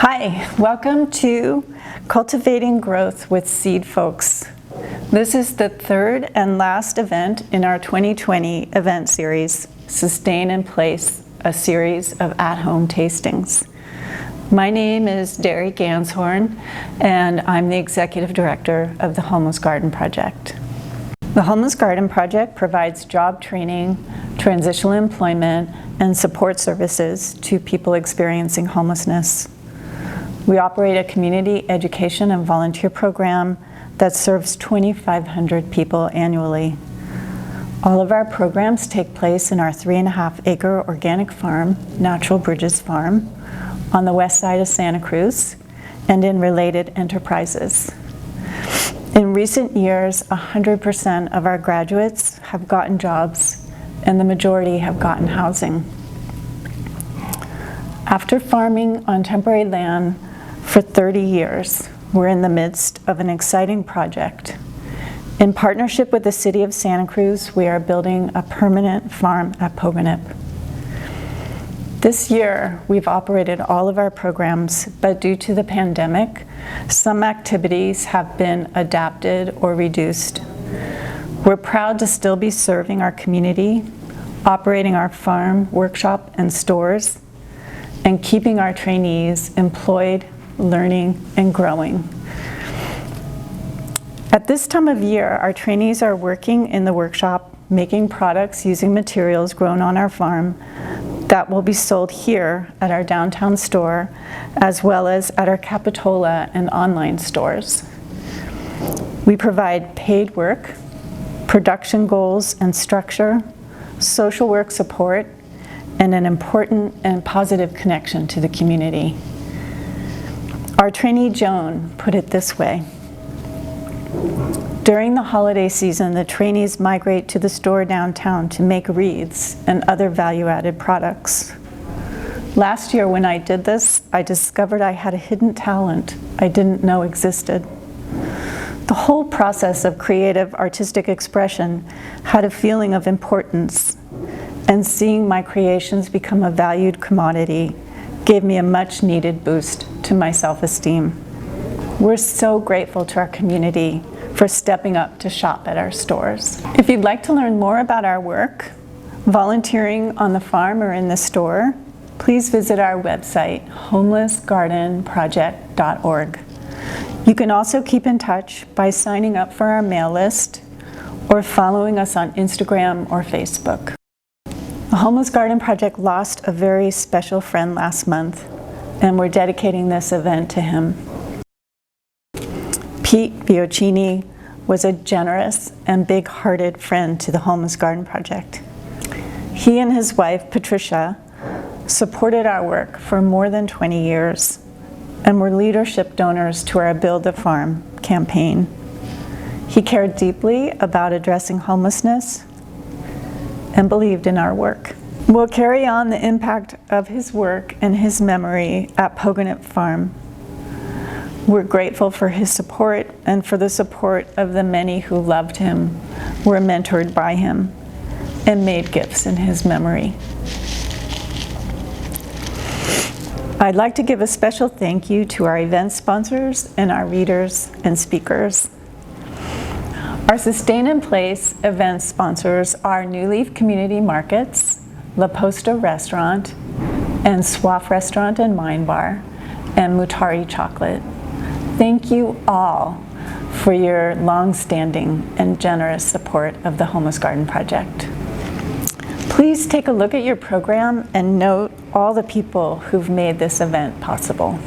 Hi, welcome to Cultivating Growth with Seedfolks. This is the third and last event in our 2020 event series, Sustain in Place, a series of at-home tastings. My name is Derry Ganshorn, and I'm the Executive Director of the Homeless Garden Project. The Homeless Garden Project provides job training, transitional employment, and support services to people experiencing homelessness. We operate a community education and volunteer program that serves 2,500 people annually. All of our programs take place in our 3.5-acre organic farm, Natural Bridges Farm, on the west side of Santa Cruz, and in related enterprises. In recent years, 100% of our graduates have gotten jobs, and the majority have gotten housing. After farming on temporary land for 30 years, we're in the midst of an exciting project. In partnership with the City of Santa Cruz, we are building a permanent farm at Pogonip. This year, we've operated all of our programs, but due to the pandemic, some activities have been adapted or reduced. We're proud to still be serving our community, operating our farm, workshop, and stores, and keeping our trainees employed, learning, and growing. At this time of year, our trainees are working in the workshop, making products using materials grown on our farm that will be sold here at our downtown store, as well as at our Capitola and online stores. We provide paid work, production goals and structure, social work support, and an important and positive connection to the community. Our trainee Joan put it this way: during the holiday season, the trainees migrate to the store downtown to make wreaths and other value-added products. Last year when I did this, I discovered I had a hidden talent I didn't know existed. The whole process of creative artistic expression had a feeling of importance, and seeing my creations become a valued commodity gave me a much-needed boost to my self-esteem. We're so grateful to our community for stepping up to shop at our stores. If you'd like to learn more about our work, volunteering on the farm or in the store, please visit our website, homelessgardenproject.org. You can also keep in touch by signing up for our mail list or following us on Instagram or Facebook. The Homeless Garden Project lost a very special friend last month, and we're dedicating this event to him. Pete Biocchini was a generous and big-hearted friend to the Homeless Garden Project. He and his wife, Patricia, supported our work for more than 20 years and were leadership donors to our Build a Farm campaign. He cared deeply about addressing homelessness and believed in our work. We'll carry on the impact of his work and his memory at Pogonip Farm. We're grateful for his support and for the support of the many who loved him, were mentored by him, and made gifts in his memory. I'd like to give a special thank you to our event sponsors and our readers and speakers. Our Sustain in Place event sponsors are New Leaf Community Markets, La Posta Restaurant, and Swaff Restaurant and Wine Bar, and Mutari Chocolate. Thank you all for your long-standing and generous support of the Homeless Garden Project. Please take a look at your program and note all the people who've made this event possible.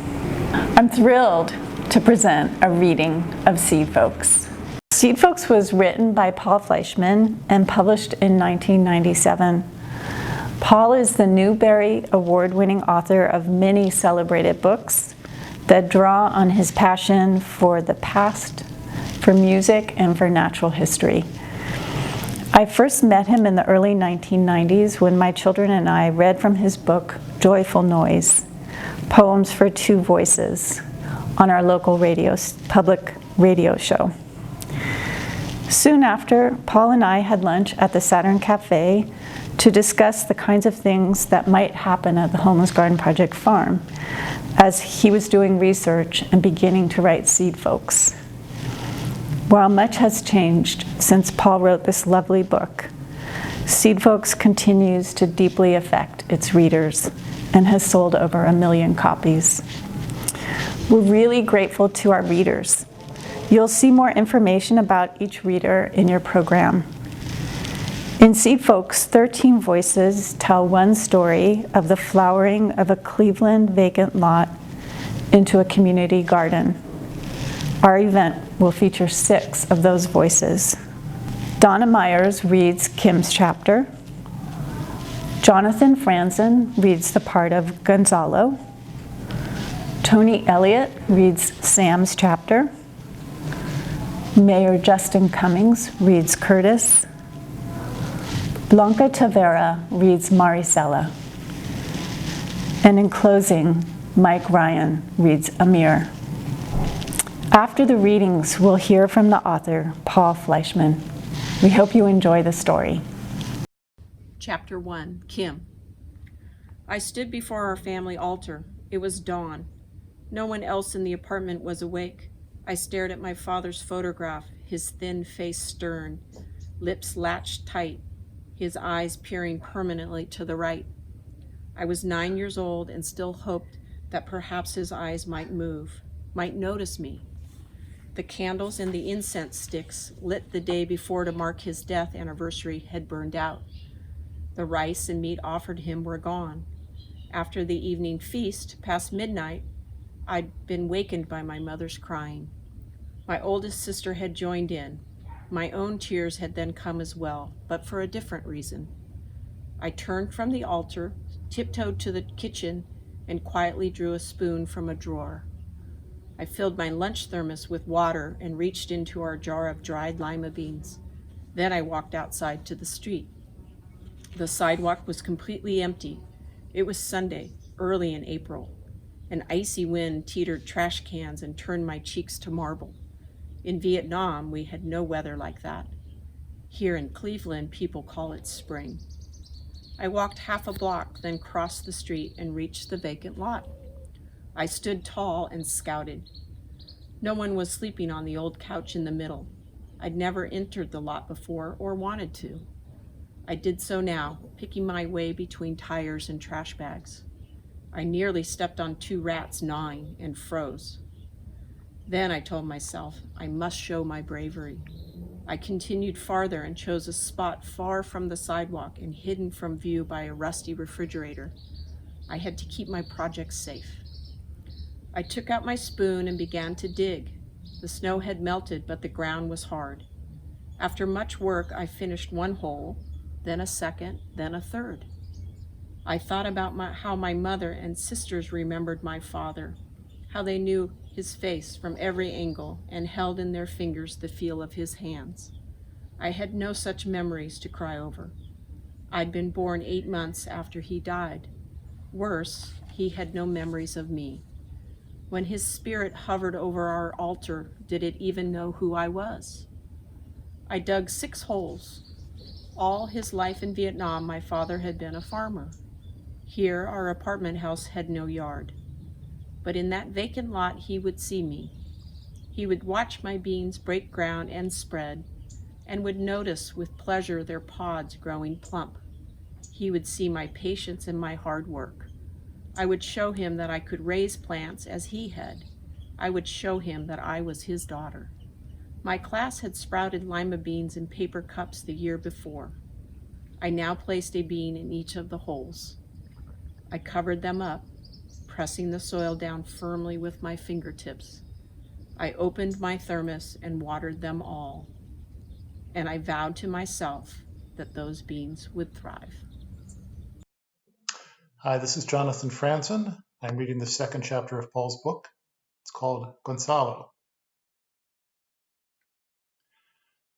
I'm thrilled to present a reading of Seedfolks. Seedfolks was written by Paul Fleischman and published in 1997. Paul is the Newberry Award-winning author of many celebrated books that draw on his passion for the past, for music, and for natural history. I first met him in the early 1990s when my children and I read from his book, Joyful Noise, Poems for Two Voices, on our local public radio show. Soon after, Paul and I had lunch at the Saturn Cafe to discuss the kinds of things that might happen at the Homeless Garden Project farm as he was doing research and beginning to write Seedfolks. While much has changed since Paul wrote this lovely book, Seedfolks continues to deeply affect its readers and has sold over 1 million copies. We're really grateful to our readers. You'll see more information about each reader in your program. In Seedfolks, 13 voices tell one story of the flowering of a Cleveland vacant lot into a community garden. Our event will feature 6 of those voices. Donna Myers reads Kim's chapter. Jonathan Franzen reads the part of Gonzalo. Tony Elliott reads Sam's chapter. Mayor Justin Cummings reads Curtis. Blanca Tavera reads Maricela. And in closing, Mike Ryan reads Amir. After the readings, we'll hear from the author, Paul Fleischman. We hope you enjoy the story. Chapter 1, Kim. I stood before our family altar. It was dawn. No one else in the apartment was awake. I stared at my father's photograph, his thin face stern, lips latched tight, his eyes peering permanently to the right. I was 9 years old and still hoped that perhaps his eyes might move, might notice me. The candles and the incense sticks lit the day before to mark his death anniversary had burned out. The rice and meat offered him were gone. After the evening feast, past midnight, I'd been wakened by my mother's crying. My oldest sister had joined in. My own tears had then come as well, but for a different reason. I turned from the altar, tiptoed to the kitchen, and quietly drew a spoon from a drawer. I filled my lunch thermos with water and reached into our jar of dried lima beans. Then I walked outside to the street. The sidewalk was completely empty. It was Sunday, early in April. An icy wind teetered trash cans and turned my cheeks to marble. In Vietnam, we had no weather like that. Here in Cleveland, people call it spring. I walked half a block, then crossed the street and reached the vacant lot. I stood tall and scouted. No one was sleeping on the old couch in the middle. I'd never entered the lot before or wanted to. I did so now, picking my way between tires and trash bags. I nearly stepped on 2 rats gnawing and froze. Then I told myself I must show my bravery. I continued farther and chose a spot far from the sidewalk and hidden from view by a rusty refrigerator. I had to keep my project safe. I took out my spoon and began to dig. The snow had melted, but the ground was hard. After much work, I finished 1 hole, then a second, then a third. I thought about how my mother and sisters remembered my father, how they knew his face from every angle and held in their fingers the feel of his hands. I had no such memories to cry over. I'd been born 8 months after he died. Worse, he had no memories of me. When his spirit hovered over our altar, did it even know who I was? I dug 6 holes. All his life in Vietnam, my father had been a farmer. Here, our apartment house had no yard. But in that vacant lot, he would see me. He would watch my beans break ground and spread, and would notice with pleasure their pods growing plump. He would see my patience and my hard work. I would show him that I could raise plants as he had. I would show him that I was his daughter. My class had sprouted lima beans in paper cups the year before. I now placed a bean in each of the holes. I covered them up, pressing the soil down firmly with my fingertips. I opened my thermos and watered them all. And I vowed to myself that those beans would thrive. Hi, this is Jonathan Franzen. I'm reading the 2nd chapter of Paul's book. It's called Gonzalo.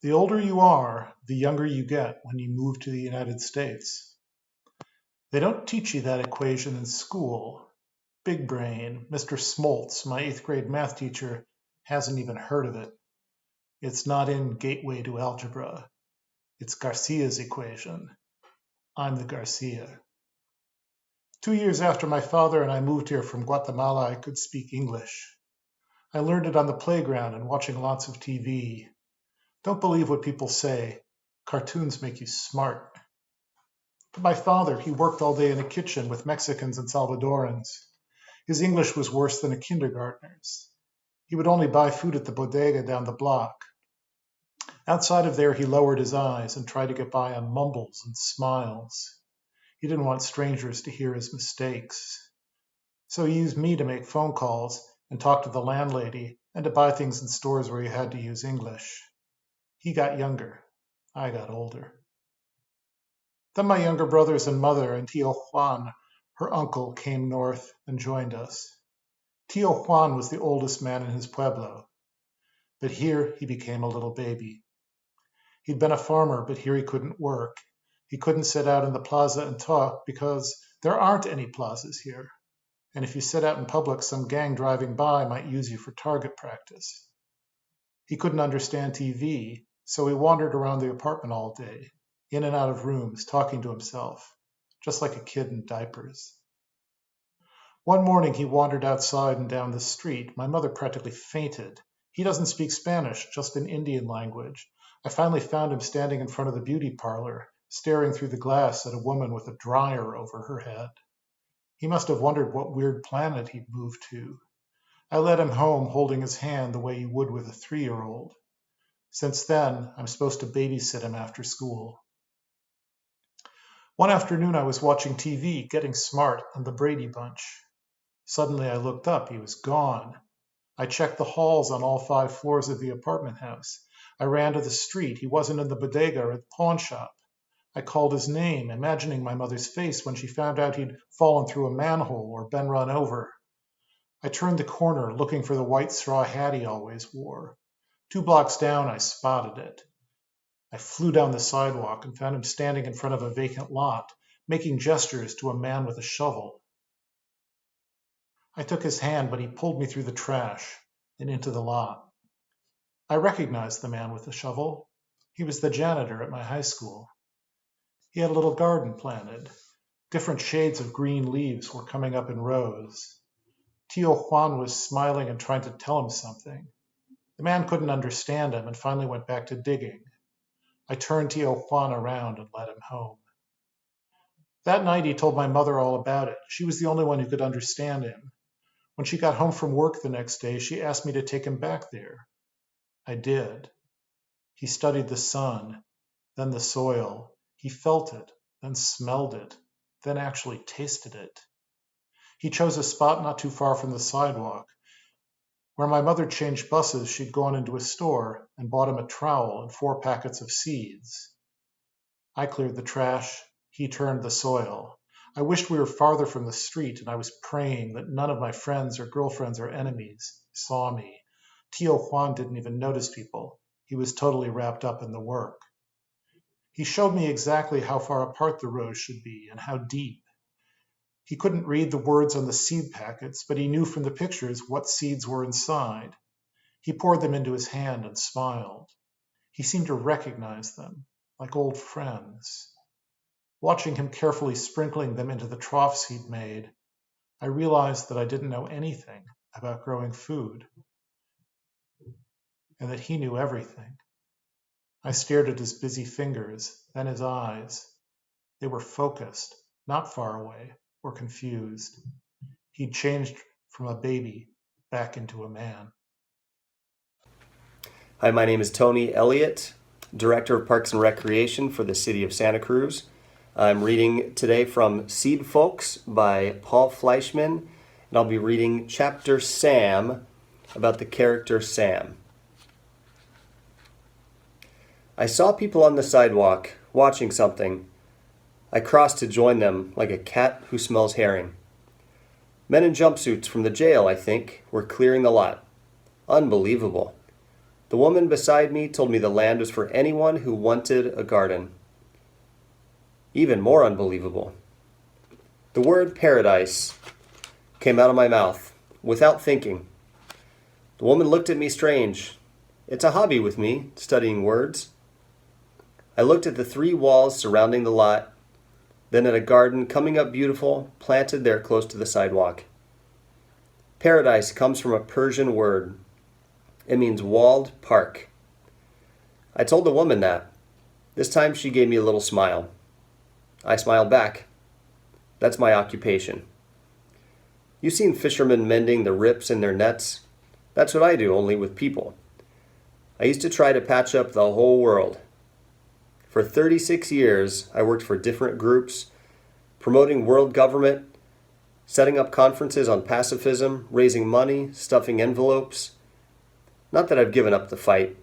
The older you are, the younger you get when you move to the United States. They don't teach you that equation in school. Big brain, Mr. Smoltz, my 8th grade math teacher, hasn't even heard of it. It's not in Gateway to Algebra. It's Garcia's equation. I'm the Garcia. 2 years after my father and I moved here from Guatemala, I could speak English. I learned it on the playground and watching lots of TV. Don't believe what people say. Cartoons make you smart. But my father, he worked all day in a kitchen with Mexicans and Salvadorans. His English was worse than a kindergartner's. He would only buy food at the bodega down the block. Outside of there, he lowered his eyes and tried to get by on mumbles and smiles. He didn't want strangers to hear his mistakes. So he used me to make phone calls and talk to the landlady and to buy things in stores where he had to use English. He got younger. I got older. Then my younger brothers and mother and Tio Juan, her uncle, came north and joined us. Tio Juan was the oldest man in his pueblo, but here he became a little baby. He'd been a farmer, but here he couldn't work. He couldn't sit out in the plaza and talk because there aren't any plazas here. And if you sit out in public, some gang driving by might use you for target practice. He couldn't understand TV, so he wandered around the apartment all day, in and out of rooms, talking to himself, just like a kid in diapers. One morning he wandered outside and down the street. My mother practically fainted. He doesn't speak Spanish, just an Indian language. I finally found him standing in front of the beauty parlor, staring through the glass at a woman with a dryer over her head. He must have wondered what weird planet he'd moved to. I led him home, holding his hand the way you would with a 3-year-old. Since then, I'm supposed to babysit him after school. One afternoon I was watching TV, Getting Smart, on the Brady Bunch. Suddenly I looked up. He was gone. I checked the halls on all 5 floors of the apartment house. I ran to the street. He wasn't in the bodega or the pawn shop. I called his name, imagining my mother's face when she found out he'd fallen through a manhole or been run over. I turned the corner, looking for the white straw hat he always wore. 2 blocks down, I spotted it. I flew down the sidewalk and found him standing in front of a vacant lot, making gestures to a man with a shovel. I took his hand, but he pulled me through the trash and into the lot. I recognized the man with the shovel. He was the janitor at my high school. He had a little garden planted. Different shades of green leaves were coming up in rows. Tio Juan was smiling and trying to tell him something. The man couldn't understand him and finally went back to digging. I turned Tio Juan around and led him home. That night he told my mother all about it. She was the only one who could understand him. When she got home from work the next day, she asked me to take him back there. I did. He studied the sun, then the soil. He felt it, then smelled it, then actually tasted it. He chose a spot not too far from the sidewalk. Where my mother changed buses, she'd gone into a store and bought him a trowel and 4 packets of seeds. I cleared the trash. He turned the soil. I wished we were farther from the street, and I was praying that none of my friends or girlfriends or enemies saw me. Tio Juan didn't even notice people. He was totally wrapped up in the work. He showed me exactly how far apart the rows should be and how deep. He couldn't read the words on the seed packets, but he knew from the pictures what seeds were inside. He poured them into his hand and smiled. He seemed to recognize them, like old friends. Watching him carefully sprinkling them into the troughs he'd made, I realized that I didn't know anything about growing food, and that he knew everything. I stared at his busy fingers, then his eyes. They were focused, not far away or confused. He'd changed from a baby back into a man. Hi, my name is Tony Elliott, Director of Parks and Recreation for the City of Santa Cruz. I'm reading today from Seedfolks by Paul Fleischman, and I'll be reading Chapter Sam about the character Sam. I saw people on the sidewalk watching something. I crossed to join them like a cat who smells herring. Men in jumpsuits from the jail, I think, were clearing the lot. Unbelievable. The woman beside me told me the land was for anyone who wanted a garden. Even more unbelievable. The word paradise came out of my mouth without thinking. The woman looked at me strange. It's a hobby with me, studying words. I looked at the 3 walls surrounding the lot. then at a garden coming up beautiful, planted there close to the sidewalk. Paradise comes from a Persian word. It means walled park. I told the woman that. This time she gave me a little smile. I smiled back. That's my occupation. You've seen fishermen mending the rips in their nets? That's what I do, only with people. I used to try to patch up the whole world. For 36 years, I worked for different groups, promoting world government, setting up conferences on pacifism, raising money, stuffing envelopes. Not that I've given up the fight.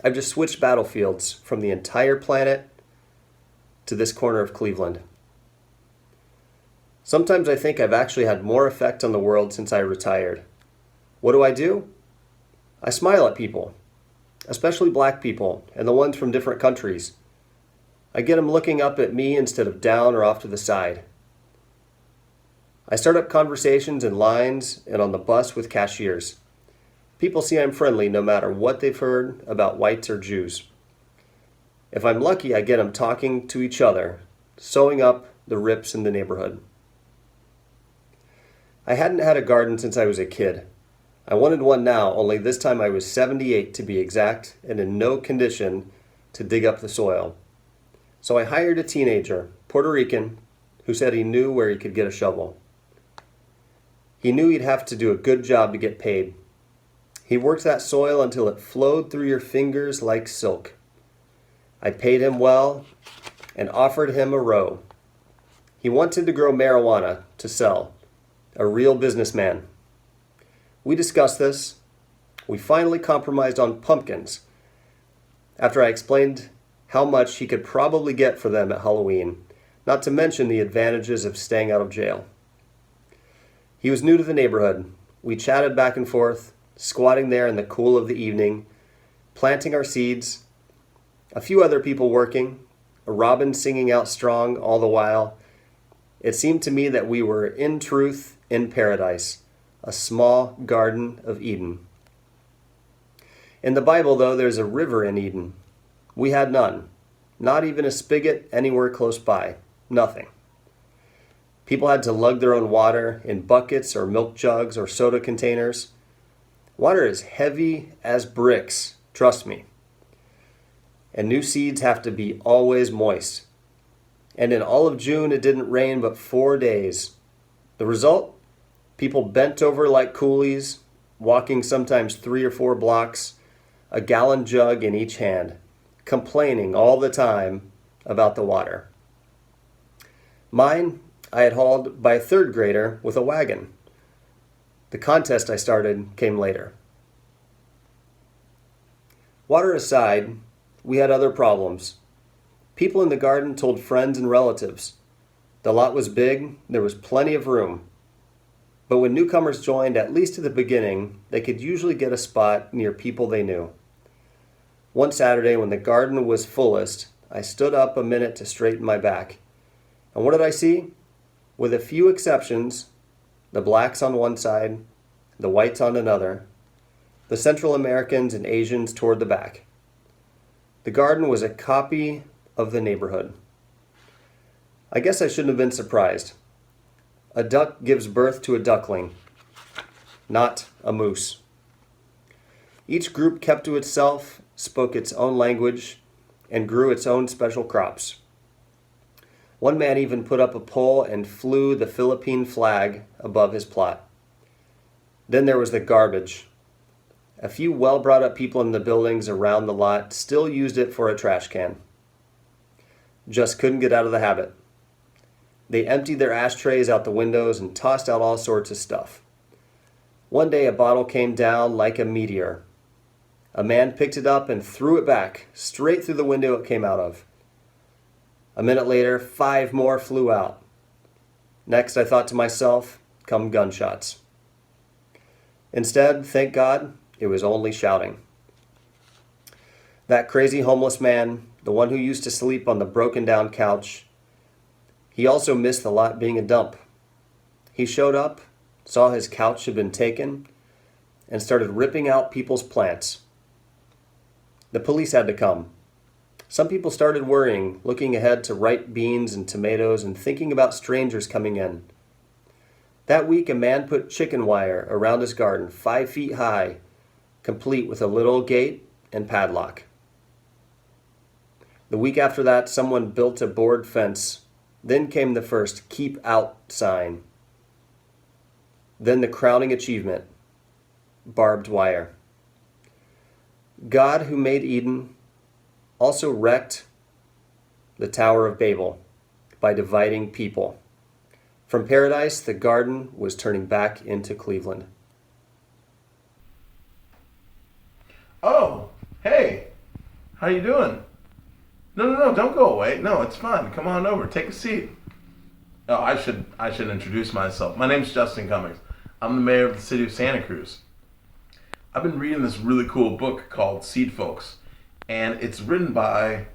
I've just switched battlefields from the entire planet to this corner of Cleveland. Sometimes I think I've actually had more effect on the world since I retired. What do? I smile at people, especially black people and the ones from different countries. I get them looking up at me instead of down or off to the side. I start up conversations in lines and on the bus with cashiers. People see I'm friendly no matter what they've heard about whites or Jews. If I'm lucky, I get them talking to each other, sewing up the rips in the neighborhood. I hadn't had a garden since I was a kid. I wanted one now, only this time I was 78 to be exact and in no condition to dig up the soil. So I hired a teenager, Puerto Rican, who said he knew where he could get a shovel. He knew he'd have to do a good job to get paid. He worked that soil until it flowed through your fingers like silk. I paid him well and offered him a row. He wanted to grow marijuana to sell. A real businessman. We discussed this. We finally compromised on pumpkins after I explained how much he could probably get for them at Halloween, not to mention the advantages of staying out of jail. He was new to the neighborhood. We chatted back and forth, squatting there in the cool of the evening, planting our seeds, a few other people working, a robin singing out strong all the while. It seemed to me that we were, in truth, in paradise, a small garden of Eden. In the Bible, though, there's a river in Eden. We had none, not even a spigot anywhere close by, nothing. People had to lug their own water in buckets or milk jugs or soda containers. Water is heavy as bricks, trust me. And new seeds have to be always moist. And in all of June, it didn't rain but 4 days. The result? People bent over like coolies, walking sometimes 3 or 4 blocks, a gallon jug in each hand, complaining all the time about the water. Mine, I had hauled by a 3rd grader with a wagon. The contest I started came later. Water aside, we had other problems. People in the garden told friends and relatives. The lot was big, there was plenty of room. But when newcomers joined, at least at the beginning, they could usually get a spot near people they knew. One Saturday, when the garden was fullest, I stood up a minute to straighten my back. And what did I see? With a few exceptions, the blacks on one side, the whites on another, the Central Americans and Asians toward the back. The garden was a copy of the neighborhood. I guess I shouldn't have been surprised. A duck gives birth to a duckling, not a moose. Each group kept to itself, spoke its own language, and grew its own special crops. One man even put up a pole and flew the Philippine flag above his plot. Then there was the garbage. A few well-brought-up people in the buildings around the lot still used it for a trash can. Just couldn't get out of the habit. They emptied their ashtrays out the windows and tossed out all sorts of stuff. One day a bottle came down like a meteor. A man picked it up and threw it back, straight through the window it came out of. A minute later, 5 more flew out. Next, I thought to myself, come gunshots. Instead, thank God, it was only shouting. That crazy homeless man, the one who used to sleep on the broken-down couch, he also missed the lot being a dump. He showed up, saw his couch had been taken, and started ripping out people's plants. The police had to come. Some people started worrying, looking ahead to ripe beans and tomatoes and thinking about strangers coming in. That week, a man put chicken wire around his garden 5 feet high, complete with a little gate and padlock. The week after that, someone built a board fence. Then came the first "Keep Out" sign. Then the crowning achievement, barbed wire. God, who made Eden, also wrecked the Tower of Babel by dividing people. From paradise, the garden was turning back into Cleveland. Oh, hey, how you doing? No, don't go away. No, it's fine. Come on over. Take a seat. Oh, I should introduce myself. My name's Justin Cummings. I'm the mayor of the city of Santa Cruz. I've been reading this really cool book called Seedfolks, and it's written by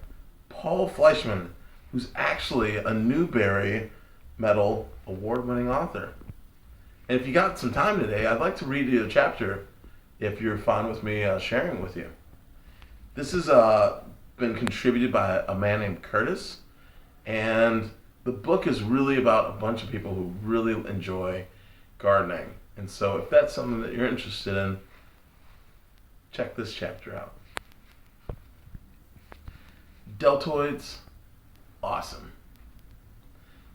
Paul Fleischman, who's actually a Newberry Medal award-winning author. And if you got some time today, I'd like to read you a chapter, if you're fine with me sharing with you. This has been contributed by a man named Curtis, and the book is really about a bunch of people who really enjoy gardening. And so if that's something that you're interested in, check this chapter out. Deltoids, awesome.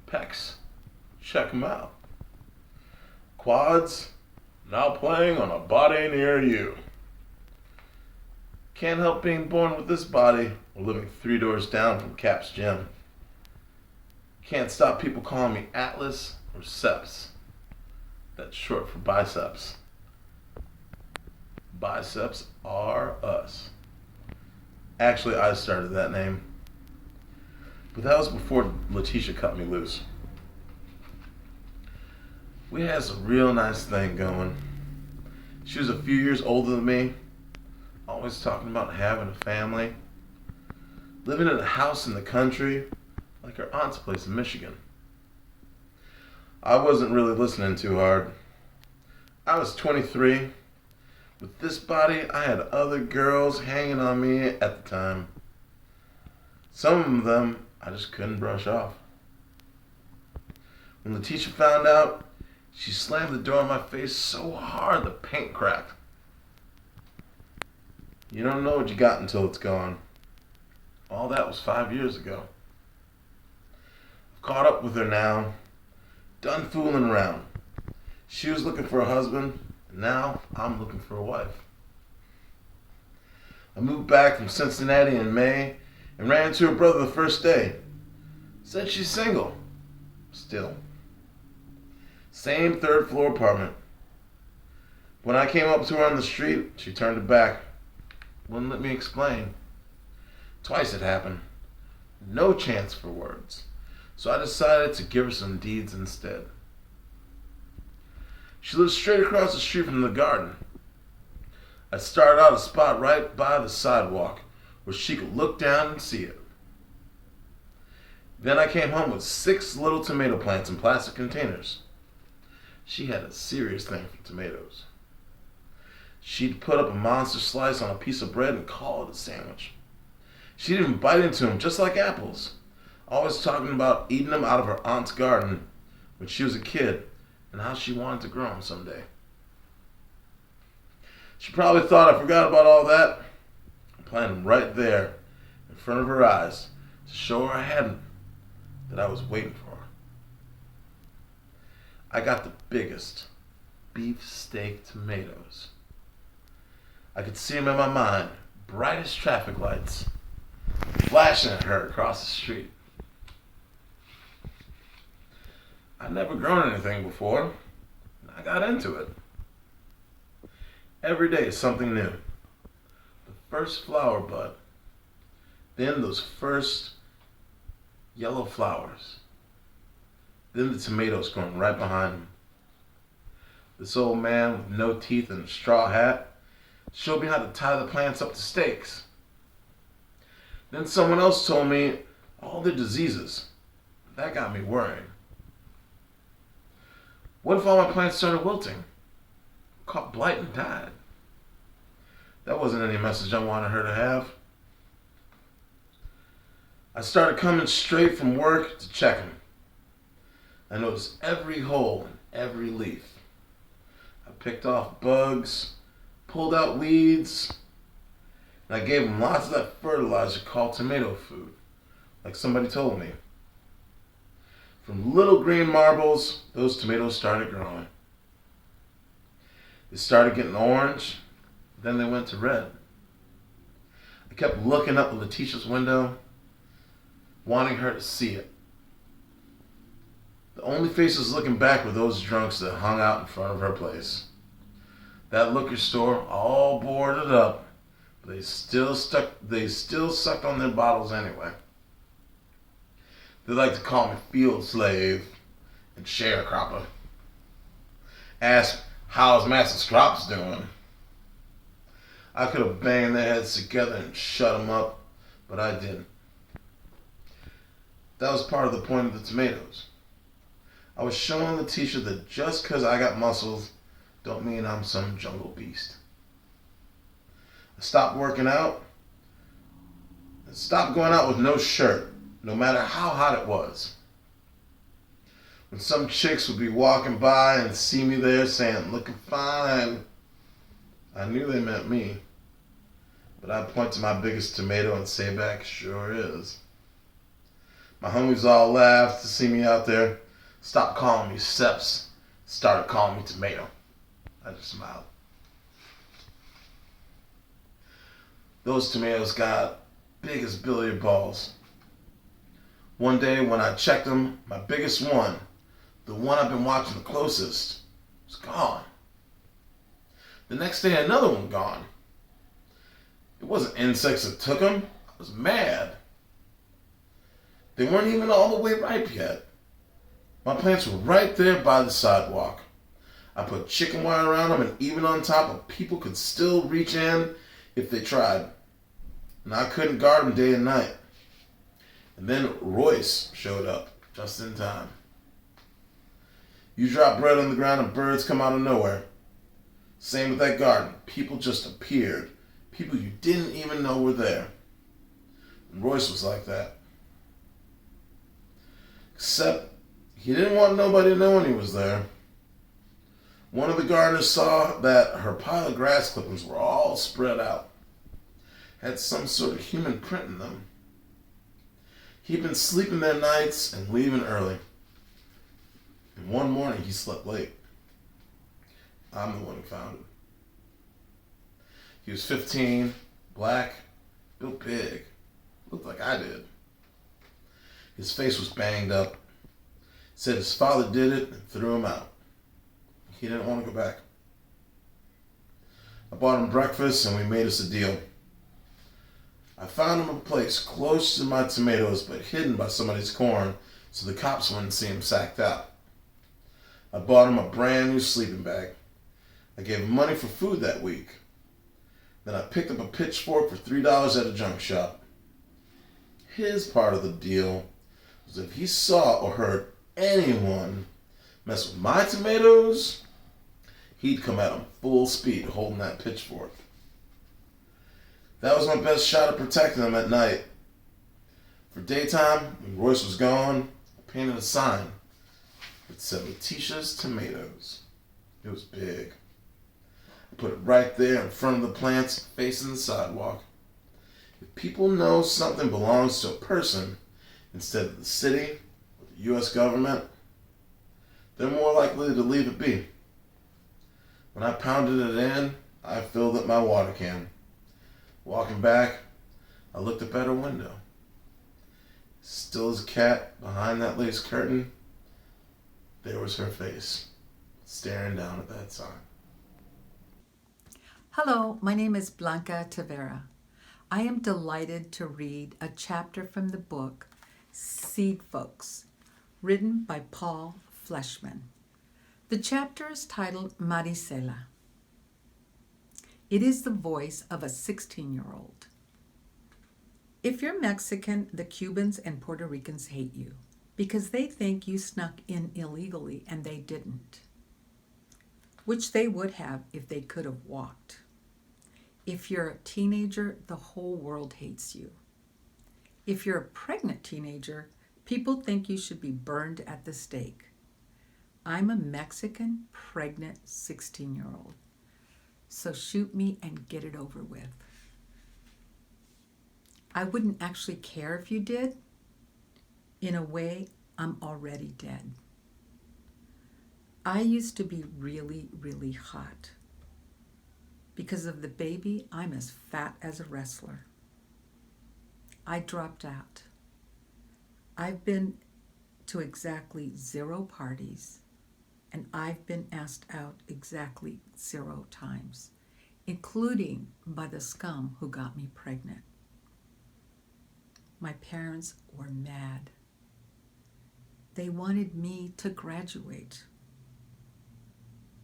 Pecs, check them out. Quads, now playing on a body near you. Can't help being born with this body or living 3 doors down from Cap's gym. Can't stop people calling me Atlas or Seps. That's short for biceps. Biceps are us. Actually, I started that name. But that was before Letitia cut me loose. We had a real nice thing going. She was a few years older than me, always talking about having a family, living in a house in the country, like her aunt's place in Michigan. I wasn't really listening too hard. I was 23. With this body, I had other girls hanging on me at the time. Some of them I just couldn't brush off. When Letitia found out, she slammed the door in my face so hard the paint cracked. You don't know what you got until it's gone. All that was 5 years ago. I've caught up with her now. Done fooling around. She was looking for a husband, and now I'm looking for a wife. I moved back from Cincinnati in May and ran into her brother the first day. Said she's single. Still. Same 3rd floor apartment. When I came up to her on the street, she turned her back. Wouldn't let me explain. Twice it happened. No chance for words. So I decided to give her some deeds instead. She lives straight across the street from the garden. I started out a spot right by the sidewalk where she could look down and see it. Then I came home with 6 little tomato plants in plastic containers. She had a serious thing for tomatoes. She'd put up a monster slice on a piece of bread and call it a sandwich. She'd even bite into them just like apples, always talking about eating them out of her aunt's garden when she was a kid and how she wanted to grow them someday. She probably thought I forgot about all that. I planted them right there in front of her eyes to show her I hadn't, that I was waiting for her. I got the biggest beefsteak tomatoes. I could see them in my mind, bright as traffic lights, flashing at her across the street. I'd never grown anything before, and I got into it. Every day is something new. The first flower bud, then those first yellow flowers, then the tomatoes growing right behind them. This old man with no teeth and a straw hat showed me how to tie the plants up to stakes. Then someone else told me all their diseases. That got me worrying. What if all my plants started wilting? Caught blight and died? That wasn't any message I wanted her to have. I started coming straight from work to check them. I noticed every hole and every leaf. I picked off bugs, pulled out weeds, and I gave them lots of that fertilizer called tomato food, like somebody told me. From little green marbles, those tomatoes started growing. They started getting orange, then they went to red. I kept looking up at Letitia's window, wanting her to see it. The only faces looking back were those drunks that hung out in front of her place. That liquor store all boarded up, but they still sucked on their bottles anyway. They like to call me field slave and sharecropper. Ask, how's Master Crops doing? I could have banged their heads together and shut them up, but I didn't. That was part of the point of the tomatoes. I was showing Letitia that just because I got muscles don't mean I'm some jungle beast. I stopped working out and stopped going out with no shirt, no matter how hot it was. When some chicks would be walking by and see me there saying, looking fine, I knew they meant me. But I'd point to my biggest tomato and say back, sure is. My homies all laughed to see me out there, stopped calling me Seps, started calling me Tomato. I just smiled. Those tomatoes got big as billiard balls. One day when I checked them, my biggest one, the one I've been watching the closest, was gone. The next day another one gone. It wasn't insects that took them. I was mad. They weren't even all the way ripe yet. My plants were right there by the sidewalk. I put chicken wire around them, and even on top of people could still reach in if they tried. And I couldn't guard them day and night. And then Royce showed up just in time. You drop bread on the ground and birds come out of nowhere. Same with that garden. People just appeared. People you didn't even know were there. And Royce was like that. Except he didn't want nobody knowing he was there. One of the gardeners saw that her pile of grass clippings were all spread out. Had some sort of human print in them. He'd been sleeping there nights and leaving early. And one morning he slept late. I'm the one who found him. He was 15, black, built big. Looked like I did. His face was banged up. Said his father did it and threw him out. He didn't want to go back. I bought him breakfast and we made us a deal. I found him a place close to my tomatoes but hidden by somebody's corn so the cops wouldn't see him sacked out. I bought him a brand new sleeping bag. I gave him money for food that week. Then I picked up a pitchfork for $3 at a junk shop. His part of the deal was if he saw or heard anyone mess with my tomatoes, he'd come at them full speed holding that pitchfork. That was my best shot at protecting them at night. For daytime, when Royce was gone, I painted a sign that said Letitia's Tomatoes. It was big. I put it right there in front of the plants facing the sidewalk. If people know something belongs to a person instead of the city or the U.S. government, they're more likely to leave it be. When I pounded it in, I filled up my water can. Walking back, I looked up at her window. Still as a cat behind that lace curtain, there was her face, staring down at that sign. Hello, my name is Blanca Tavera. I am delighted to read a chapter from the book Seedfolks, written by Paul Fleischman. The chapter is titled Maricela. It is the voice of a 16-year-old. If you're Mexican, the Cubans and Puerto Ricans hate you because they think you snuck in illegally and they didn't, which they would have if they could have walked. If you're a teenager, the whole world hates you. If you're a pregnant teenager, people think you should be burned at the stake. I'm a Mexican pregnant 16-year-old, so shoot me and get it over with. I wouldn't actually care if you did. In a way, I'm already dead. I used to be really, really hot. Because of the baby, I'm as fat as a wrestler. I dropped out. I've been to exactly 0 parties, and I've been asked out exactly 0 times, including by the scum who got me pregnant. My parents were mad. They wanted me to graduate.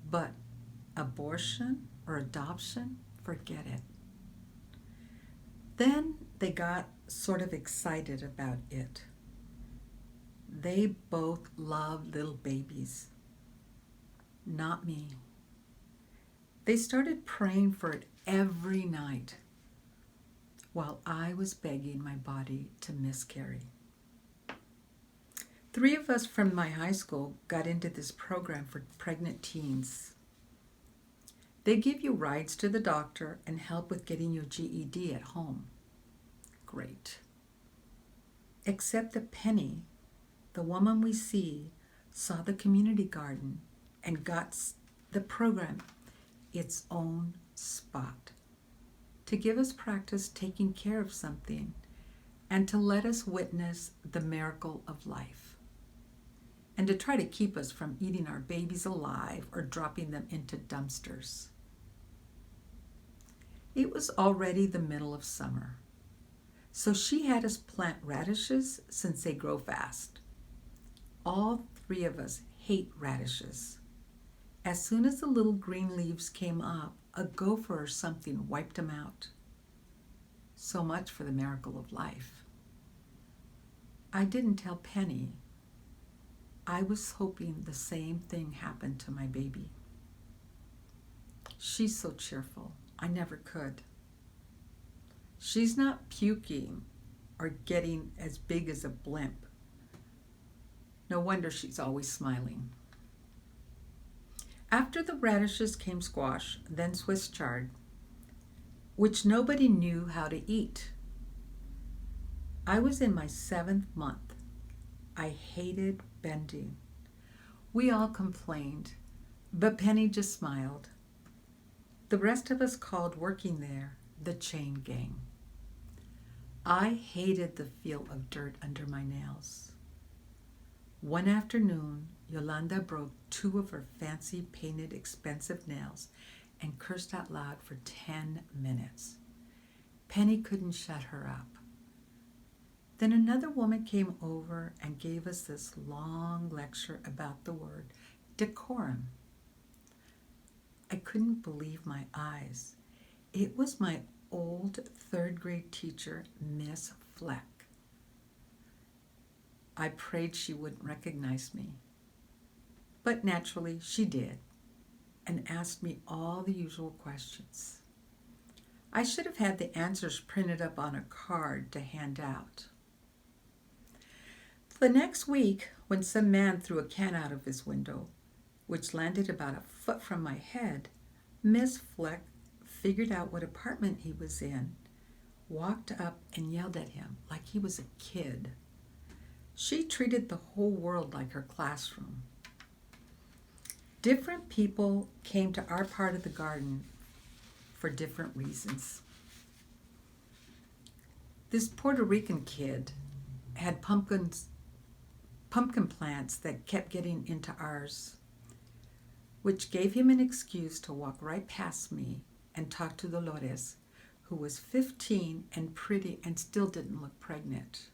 But abortion or adoption, forget it. Then they got sort of excited about it. They both love little babies. Not me. They started praying for it every night while I was begging my body to miscarry. 3 of us from my high school got into this program for pregnant teens. They give you rides to the doctor and help with getting your GED at home. Great. Except that Penny, the woman we see, saw the community garden and got the program its own spot to give us practice taking care of something and to let us witness the miracle of life and to try to keep us from eating our babies alive or dropping them into dumpsters. It was already the middle of summer, so she had us plant radishes since they grow fast. All 3 of us hate radishes. As soon as the little green leaves came up, a gopher or something wiped them out. So much for the miracle of life. I didn't tell Penny. I was hoping the same thing happened to my baby. She's so cheerful. I never could. She's not puking or getting as big as a blimp. No wonder she's always smiling. After the radishes came squash, then Swiss chard, which nobody knew how to eat. I was in my 7th month. I hated bending. We all complained, but Penny just smiled. The rest of us called working there the chain gang. I hated the feel of dirt under my nails. One afternoon, Yolanda broke 2 of her fancy painted expensive nails and cursed out loud for 10 minutes. Penny couldn't shut her up. Then another woman came over and gave us this long lecture about the word decorum. I couldn't believe my eyes. It was my old 3rd grade teacher, Miss Fleck. I prayed she wouldn't recognize me. But naturally, she did, and asked me all the usual questions. I should have had the answers printed up on a card to hand out. The next week, when some man threw a can out of his window, which landed about a foot from my head, Miss Fleck figured out what apartment he was in, walked up and yelled at him like he was a kid. She treated the whole world like her classroom. Different people came to our part of the garden for different reasons. This Puerto Rican kid had pumpkin plants that kept getting into ours, which gave him an excuse to walk right past me and talk to Dolores, who was 15 and pretty and still didn't look pregnant.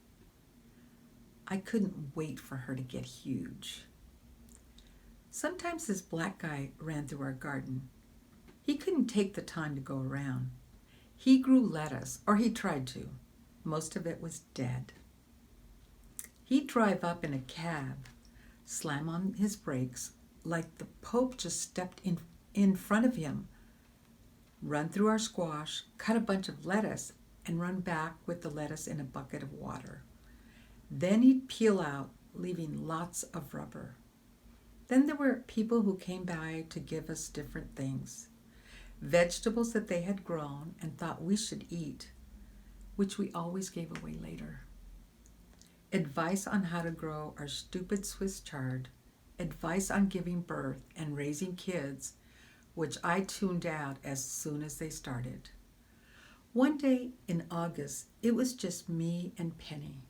I couldn't wait for her to get huge. Sometimes this black guy ran through our garden. He couldn't take the time to go around. He grew lettuce, or he tried to. Most of it was dead. He'd drive up in a cab, slam on his brakes like the Pope just stepped in front of him, run through our squash, cut a bunch of lettuce, and run back with the lettuce in a bucket of water. Then he'd peel out, leaving lots of rubber. Then there were people who came by to give us different things. Vegetables that they had grown and thought we should eat, which we always gave away later. Advice on how to grow our stupid Swiss chard, advice on giving birth and raising kids, which I tuned out as soon as they started. One day in August, it was just me and Penny.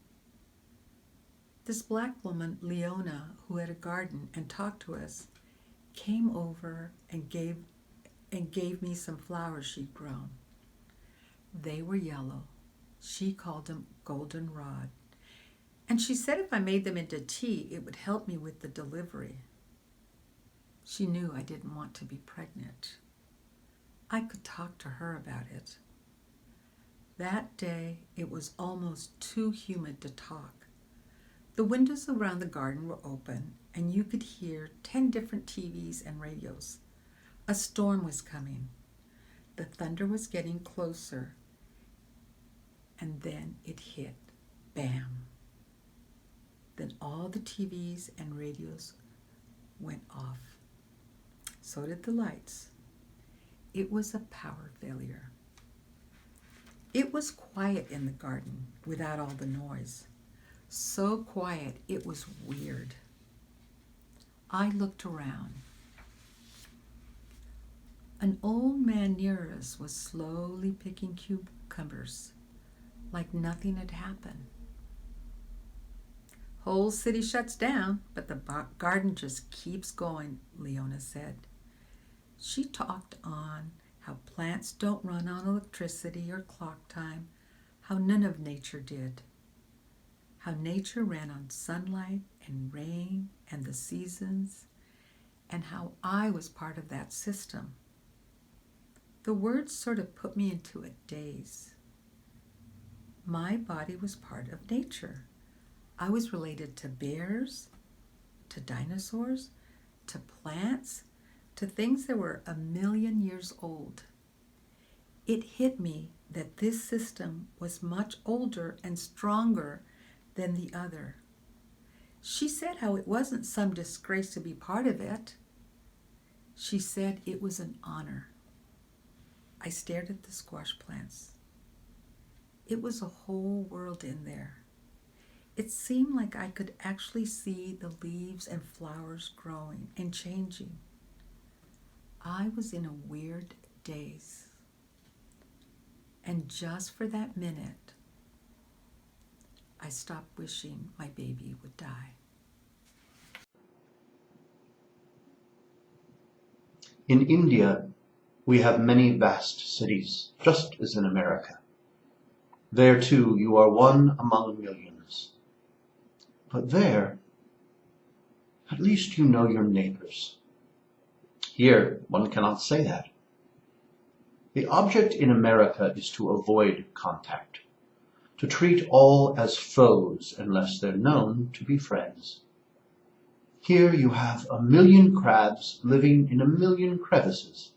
This black woman, Leona, who had a garden and talked to us, came over and gave me some flowers she'd grown. They were yellow. She called them goldenrod. And she said if I made them into tea, it would help me with the delivery. She knew I didn't want to be pregnant. I could talk to her about it. That day, it was almost too humid to talk. The windows around the garden were open, and you could hear 10 different TVs and radios. A storm was coming. The thunder was getting closer, and then it hit. Bam! Then all the TVs and radios went off. So did the lights. It was a power failure. It was quiet in the garden without all the noise. So quiet, it was weird. I looked around. An old man near us was slowly picking cucumbers, like nothing had happened. Whole city shuts down, but the garden just keeps going, Leona said. She talked on how plants don't run on electricity or clock time, how none of nature did. How nature ran on sunlight and rain and the seasons, and how I was part of that system. The words sort of put me into a daze. My body was part of nature. I was related to bears, to dinosaurs, to plants, to things that were 1,000,000 years old. It hit me that this system was much older and stronger than the other. She said how it wasn't some disgrace to be part of it. She said it was an honor. I stared at the squash plants. It was a whole world in there. It seemed like I could actually see the leaves and flowers growing and changing. I was in a weird daze. And just for that minute, I stopped wishing my baby would die. In India, we have many vast cities, just as in America. There, too, you are one among millions. But there, at least you know your neighbors. Here, one cannot say that. The object in America is to avoid contact, to treat all as foes unless they're known to be friends. Here you have 1,000,000 crabs living in 1,000,000 crevices.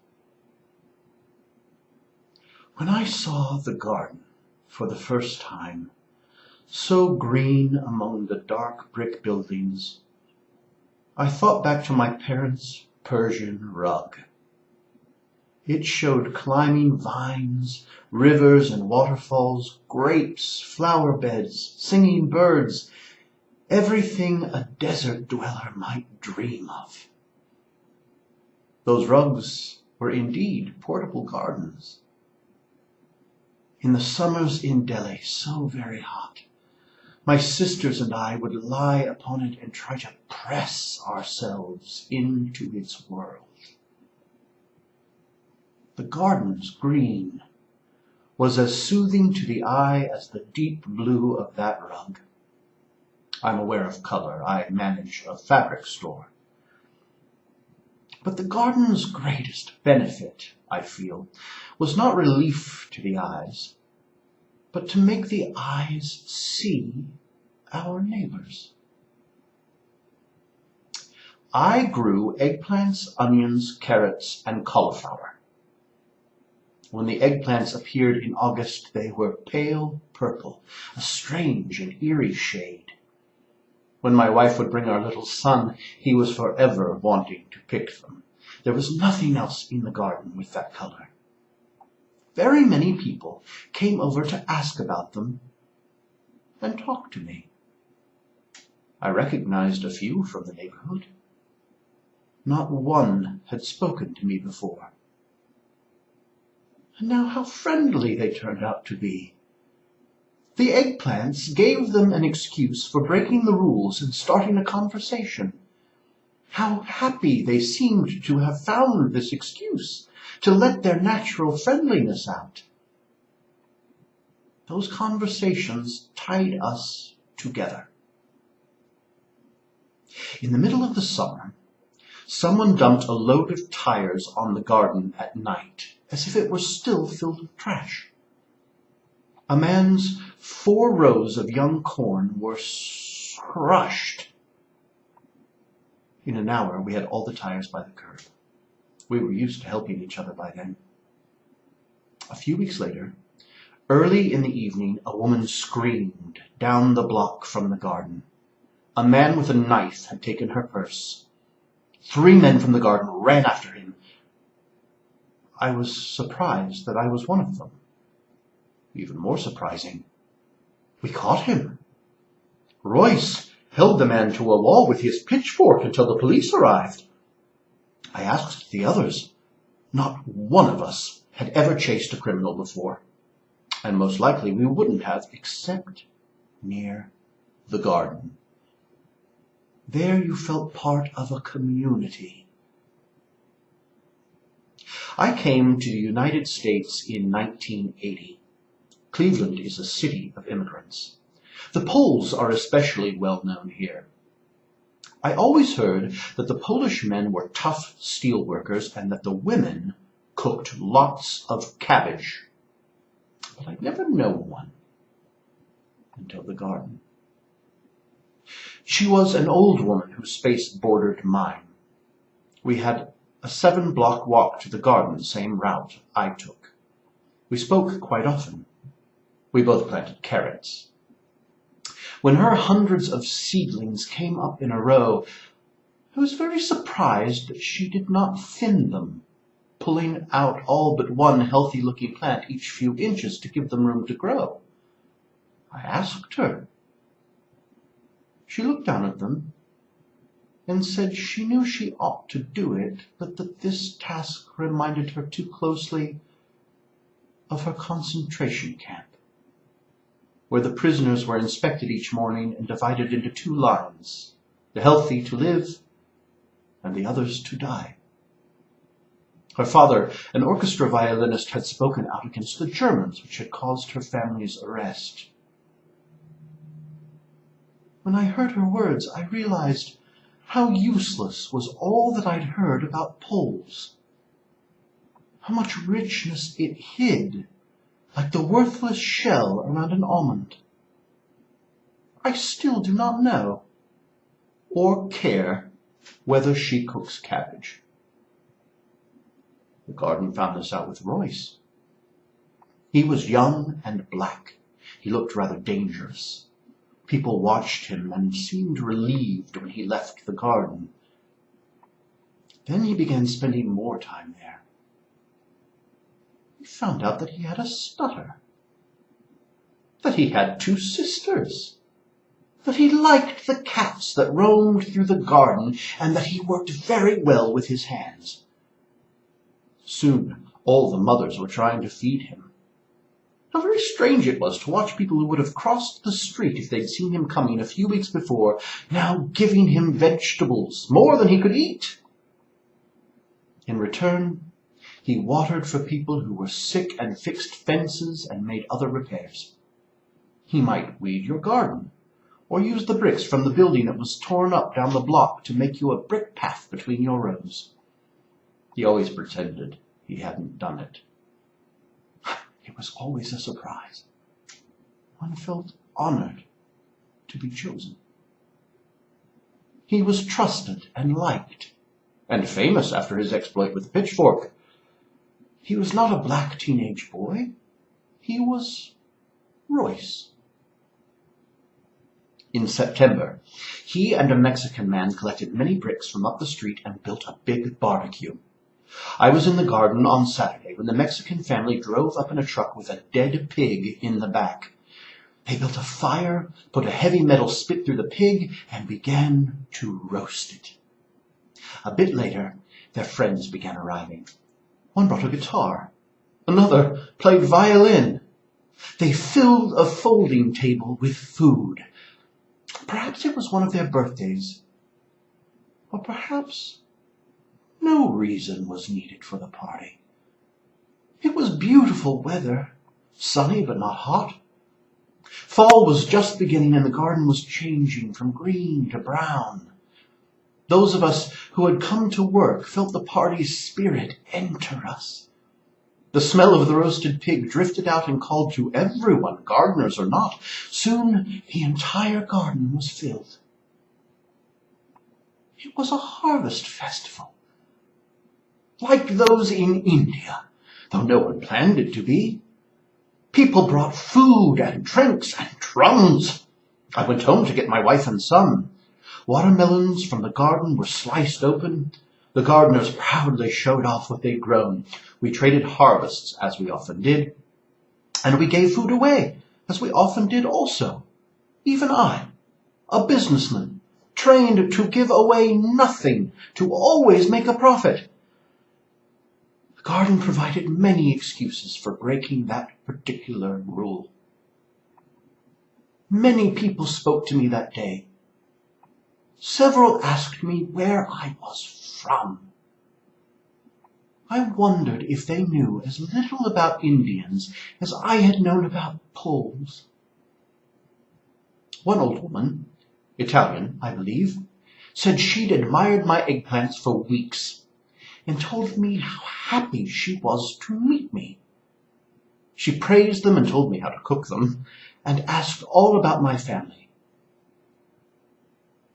When I saw the garden for the first time, so green among the dark brick buildings, I thought back to my parents' Persian rug. It showed climbing vines, rivers and waterfalls, grapes, flower beds, singing birds, everything a desert dweller might dream of. Those rugs were indeed portable gardens. In the summers in Delhi, so very hot, my sisters and I would lie upon it and try to press ourselves into its world. The garden's green was as soothing to the eye as the deep blue of that rug. I'm aware of color. I manage a fabric store. But the garden's greatest benefit, I feel, was not relief to the eyes, but to make the eyes see our neighbors. I grew eggplants, onions, carrots, and cauliflower. When the eggplants appeared in August, they were pale purple, a strange and eerie shade. When my wife would bring our little son, he was forever wanting to pick them. There was nothing else in the garden with that color. Very many people came over to ask about them and talk to me. I recognized a few from the neighborhood. Not one had spoken to me before. And now how friendly they turned out to be. The eggplants gave them an excuse for breaking the rules and starting a conversation. How happy they seemed to have found this excuse to let their natural friendliness out. Those conversations tied us together. In the middle of the summer, someone dumped a load of tires on the garden at night, as if it were still filled with trash. A man's 4 rows of young corn were crushed. In an hour, we had all the tires by the curb. We were used to helping each other by then. A few weeks later, early in the evening, a woman screamed down the block from the garden. A man with a knife had taken her purse. 3 men from the garden ran after him. I was surprised that I was one of them. Even more surprising, we caught him. Royce held the man to a wall with his pitchfork until the police arrived. I asked the others. Not one of us had ever chased a criminal before, and most likely we wouldn't have except near the garden. There you felt part of a community. I came to the United States in 1980. Cleveland is a city of immigrants. The Poles are especially well known here. I always heard that the Polish men were tough steel workers and that the women cooked lots of cabbage. But I'd never known one until the garden. She was an old woman whose space bordered mine. We had a 7-block walk to the garden, same route I took. We spoke quite often. We both planted carrots. When her hundreds of seedlings came up in a row, I was very surprised that she did not thin them, pulling out all but one healthy-looking plant each few inches to give them room to grow. I asked her. She looked down at them and said she knew she ought to do it, but that this task reminded her too closely of her concentration camp, where the prisoners were inspected each morning and divided into 2 lines, the healthy to live and the others to die. Her father, an orchestra violinist, had spoken out against the Germans, which had caused her family's arrest. When I heard her words, I realized how useless was all that I'd heard about Poles, how much richness it hid, like the worthless shell around an almond. I still do not know or care whether she cooks cabbage. The garden found this out with Royce. He was young and black. He looked rather dangerous. People watched him and seemed relieved when he left the garden. Then he began spending more time there. We found out that he had a stutter, that he had 2 sisters, that he liked the cats that roamed through the garden, and that he worked very well with his hands. Soon all the mothers were trying to feed him. How very strange it was to watch people who would have crossed the street if they'd seen him coming a few weeks before, now giving him vegetables, more than he could eat. In return, he watered for people who were sick and fixed fences and made other repairs. He might weed your garden, or use the bricks from the building that was torn up down the block to make you a brick path between your rows. He always pretended he hadn't done it. It was always a surprise. One felt honored to be chosen. He was trusted and liked, and famous after his exploit with the pitchfork. He was not a black teenage boy. He was Royce. In September, he and a Mexican man collected many bricks from up the street and built a big barbecue. I was in the garden on Saturday when the Mexican family drove up in a truck with a dead pig in the back. They built a fire, put a heavy metal spit through the pig, and began to roast it. A bit later, their friends began arriving. One brought a guitar. Another played violin. They filled a folding table with food. Perhaps it was one of their birthdays. Or perhaps no reason was needed for the party. It was beautiful weather, sunny but not hot. Fall was just beginning and the garden was changing from green to brown. Those of us who had come to work felt the party's spirit enter us. The smell of the roasted pig drifted out and called to everyone, gardeners or not. Soon the entire garden was filled. It was a harvest festival, like those in India, though no one planned it to be. People brought food and drinks and drums. I went home to get my wife and son. Watermelons from the garden were sliced open. The gardeners proudly showed off what they'd grown. We traded harvests, as we often did, and we gave food away, as we often did also. Even I, a businessman, trained to give away nothing, to always make a profit. The garden provided many excuses for breaking that particular rule. Many people spoke to me that day. Several asked me where I was from. I wondered if they knew as little about Indians as I had known about Poles. One old woman, Italian, I believe, said she'd admired my eggplants for weeks and told me how happy she was to meet me. She praised them and told me how to cook them and asked all about my family.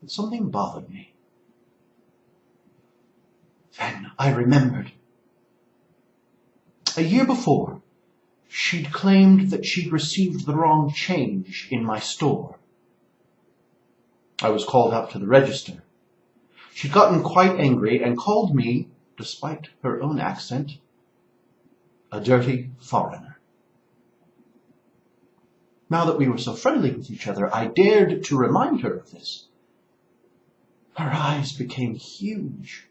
But something bothered me. Then I remembered. A year before, she'd claimed that she'd received the wrong change in my store. I was called out to the register. She'd gotten quite angry and called me, despite her own accent, a dirty foreigner. Now that we were so friendly with each other, I dared to remind her of this. Her eyes became huge.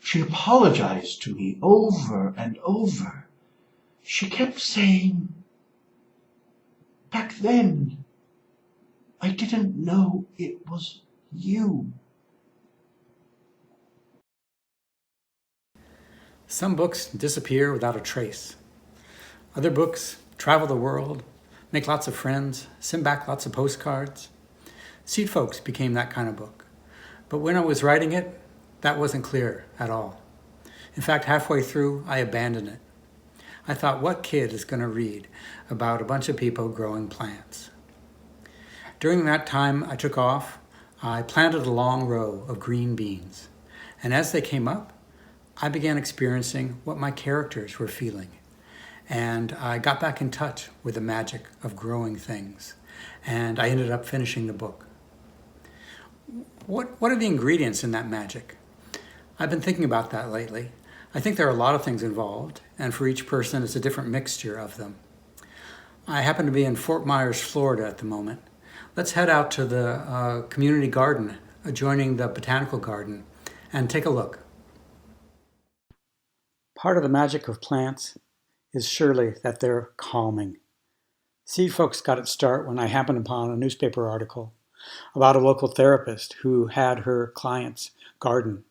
She apologized to me over and over. She kept saying, "Back then, I didn't know it was you." Some books disappear without a trace. Other books travel the world, make lots of friends, send back lots of postcards. Seedfolks became that kind of book. But when I was writing it, that wasn't clear at all. In fact, halfway through, I abandoned it. I thought, what kid is going to read about a bunch of people growing plants? During that time I took off, I planted a long row of green beans. And as they came up, I began experiencing what my characters were feeling. And I got back in touch with the magic of growing things. And I ended up finishing the book. What are the ingredients in that magic? I've been thinking about that lately. I think there are a lot of things involved, and for each person it's a different mixture of them. I happen to be in Fort Myers, Florida at the moment. Let's head out to the community garden adjoining the botanical garden and take a look. Part of the magic of plants is surely that they're calming. Seedfolks got its start when I happened upon a newspaper article about a local therapist who had her clients garden.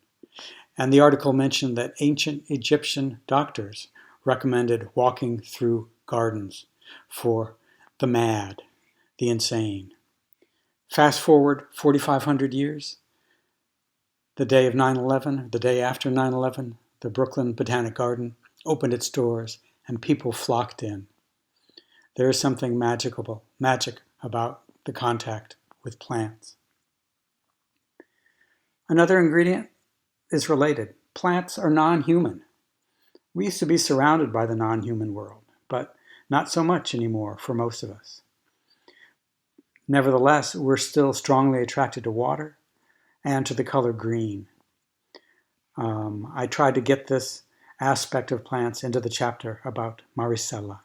And the article mentioned that ancient Egyptian doctors recommended walking through gardens for the mad, the insane. Fast forward 4,500 years, the day of 9/11, the day after 9/11, the Brooklyn Botanic Garden opened its doors and people flocked in. There is something magic about the contact with plants. Another ingredient is related. Plants are non-human. We used to be surrounded by the non-human world, but not so much anymore for most of us. Nevertheless, we're still strongly attracted to water and to the color green. I tried to get this aspect of plants into the chapter about Maricela.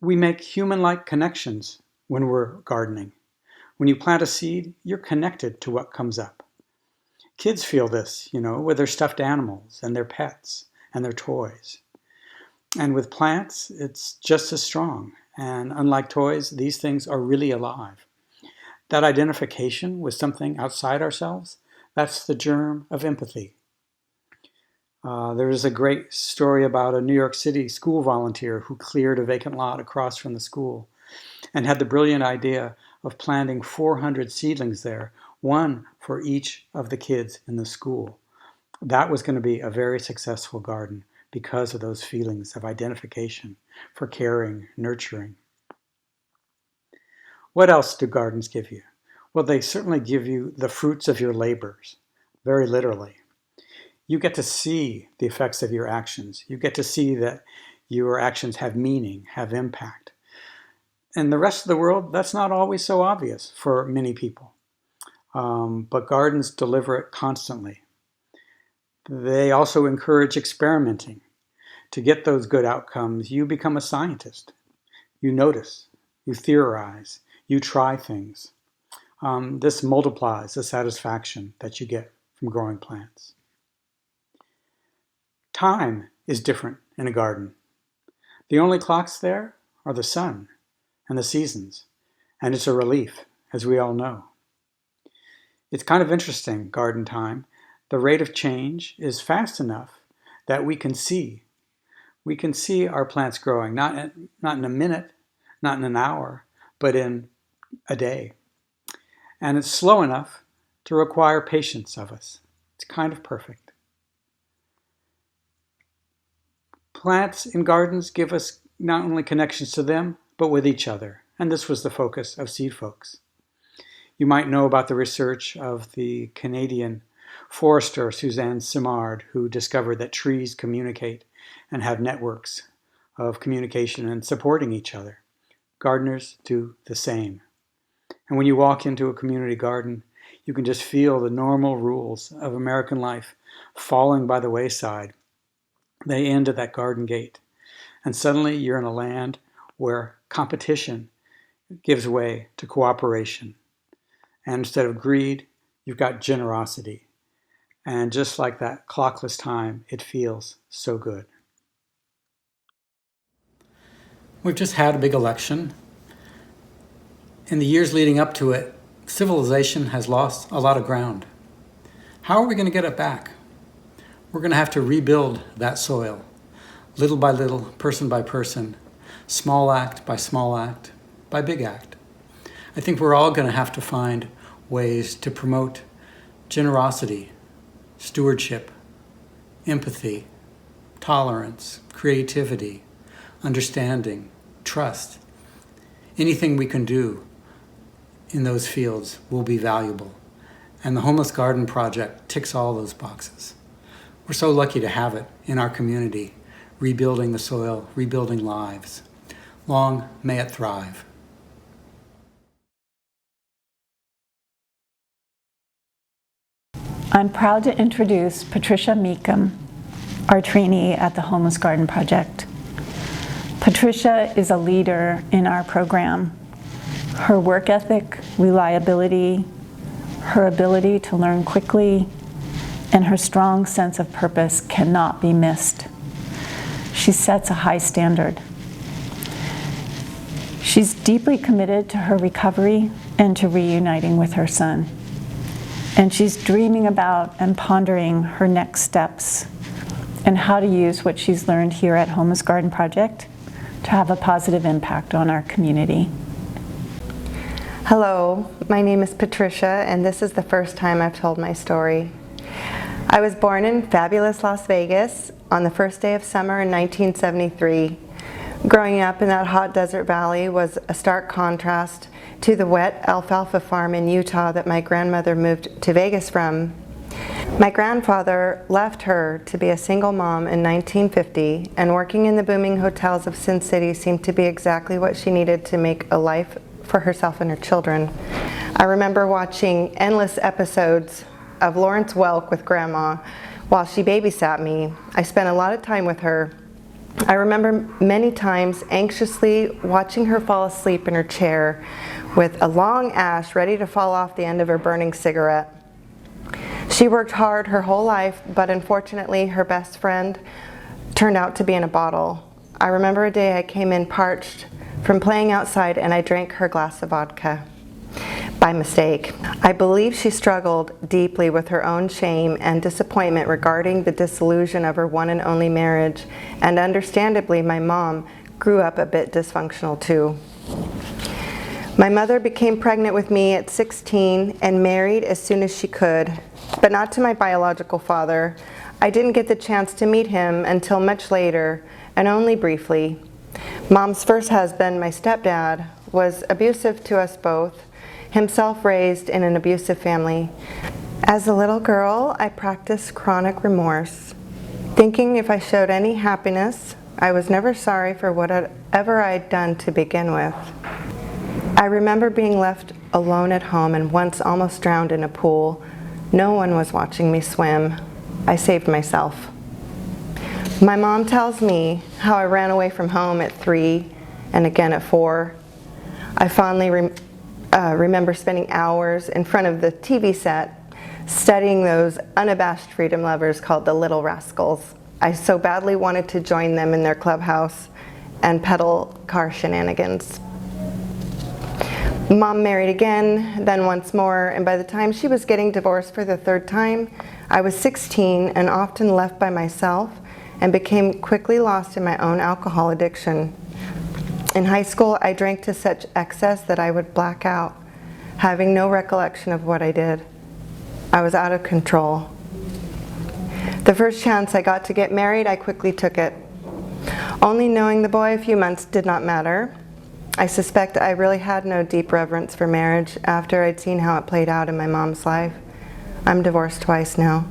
We make human-like connections when we're gardening. When you plant a seed, you're connected to what comes up. Kids feel this, with their stuffed animals and their pets and their toys. And with plants, it's just as strong. And unlike toys, these things are really alive. That identification with something outside ourselves, that's the germ of empathy. There is a great story about a New York City school volunteer who cleared a vacant lot across from the school and had the brilliant idea of planting 400 seedlings there, one for each of the kids in the school. That was going to be a very successful garden because of those feelings of identification, for caring, nurturing. What else do gardens give you? Well, they certainly give you the fruits of your labors, very literally. You get to see the effects of your actions. You get to see that your actions have meaning, have impact. In the rest of the world, that's not always so obvious for many people. But gardens deliver it constantly. They also encourage experimenting. To get those good outcomes, you become a scientist. You notice, you theorize, you try things. This multiplies the satisfaction that you get from growing plants. Time is different in a garden. The only clocks there are the sun and the seasons, and it's a relief, as we all know. It's kind of interesting, garden time. The rate of change is fast enough that we can see. We can see our plants growing, not in a minute, not in an hour, but in a day. And it's slow enough to require patience of us. It's kind of perfect. Plants in gardens give us not only connections to them, but with each other. And this was the focus of Seedfolks. You might know about the research of the Canadian forester Suzanne Simard, who discovered that trees communicate and have networks of communication and supporting each other. Gardeners do the same. And when you walk into a community garden, you can just feel the normal rules of American life falling by the wayside. They end at that garden gate. And suddenly you're in a land where competition gives way to cooperation. And instead of greed, you've got generosity. And just like that clockless time, it feels so good. We've just had a big election. In the years leading up to it, civilization has lost a lot of ground. How are we going to get it back? We're going to have to rebuild that soil, little by little, person by person, small act by big act. I think we're all going to have to find ways to promote generosity, stewardship, empathy, tolerance, creativity, understanding, trust. Anything we can do in those fields will be valuable. And the Homeless Garden Project ticks all those boxes. We're so lucky to have it in our community, rebuilding the soil, rebuilding lives. Long may it thrive. I'm proud to introduce Patricia Meekum, our trainee at the Homeless Garden Project. Patricia is a leader in our program. Her work ethic, reliability, her ability to learn quickly, and her strong sense of purpose cannot be missed. She sets a high standard. She's deeply committed to her recovery and to reuniting with her son. And she's dreaming about and pondering her next steps and how to use what she's learned here at Homeless Garden Project to have a positive impact on our community. Hello, my name is Patricia, and this is the first time I've told my story. I was born in fabulous Las Vegas on the first day of summer in 1973. Growing up in that hot desert valley was a stark contrast to the wet alfalfa farm in Utah that my grandmother moved to Vegas from. My grandfather left her to be a single mom in 1950, and working in the booming hotels of Sin City seemed to be exactly what she needed to make a life for herself and her children. I remember watching endless episodes of Lawrence Welk with Grandma while she babysat me. I spent a lot of time with her. I remember many times anxiously watching her fall asleep in her chair with a long ash ready to fall off the end of her burning cigarette. She worked hard her whole life, but unfortunately her best friend turned out to be in a bottle. I remember a day I came in parched from playing outside and I drank her glass of vodka by mistake. I believe she struggled deeply with her own shame and disappointment regarding the disillusion of her one and only marriage, and understandably my mom grew up a bit dysfunctional too. My mother became pregnant with me at 16 and married as soon as she could, but not to my biological father. I didn't get the chance to meet him until much later, and only briefly. Mom's first husband, my stepdad, was abusive to us both, himself raised in an abusive family. As a little girl, I practiced chronic remorse, thinking if I showed any happiness, I was never sorry for whatever I'd done to begin with. I remember being left alone at home and once almost drowned in a pool. No one was watching me swim. I saved myself. My mom tells me how I ran away from home at 3 and again at 4. I fondly remember spending hours in front of the TV set studying those unabashed freedom lovers called the Little Rascals. I so badly wanted to join them in their clubhouse and peddle car shenanigans. Mom married again, then once more, and by the time she was getting divorced for the 3rd time, I was 16 and often left by myself and became quickly lost in my own alcohol addiction. In high school, I drank to such excess that I would black out, having no recollection of what I did. I was out of control. The first chance I got to get married, I quickly took it. Only knowing the boy a few months did not matter. I suspect I really had no deep reverence for marriage after I'd seen how it played out in my mom's life. I'm divorced twice now.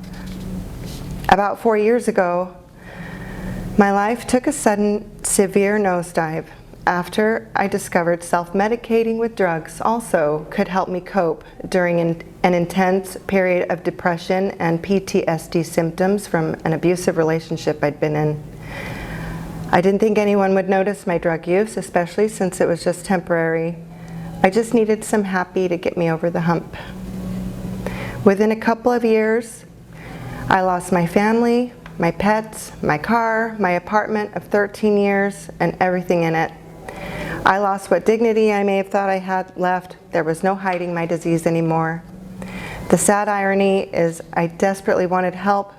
About 4 years ago, my life took a sudden, severe nosedive after I discovered self-medicating with drugs also could help me cope during an intense period of depression and PTSD symptoms from an abusive relationship I'd been in. I didn't think anyone would notice my drug use, especially since it was just temporary. I just needed some happy to get me over the hump. Within a couple of years, I lost my family, my pets, my car, my apartment of 13 years, and everything in it. I lost what dignity I may have thought I had left. There was no hiding my disease anymore. The sad irony is I desperately wanted help,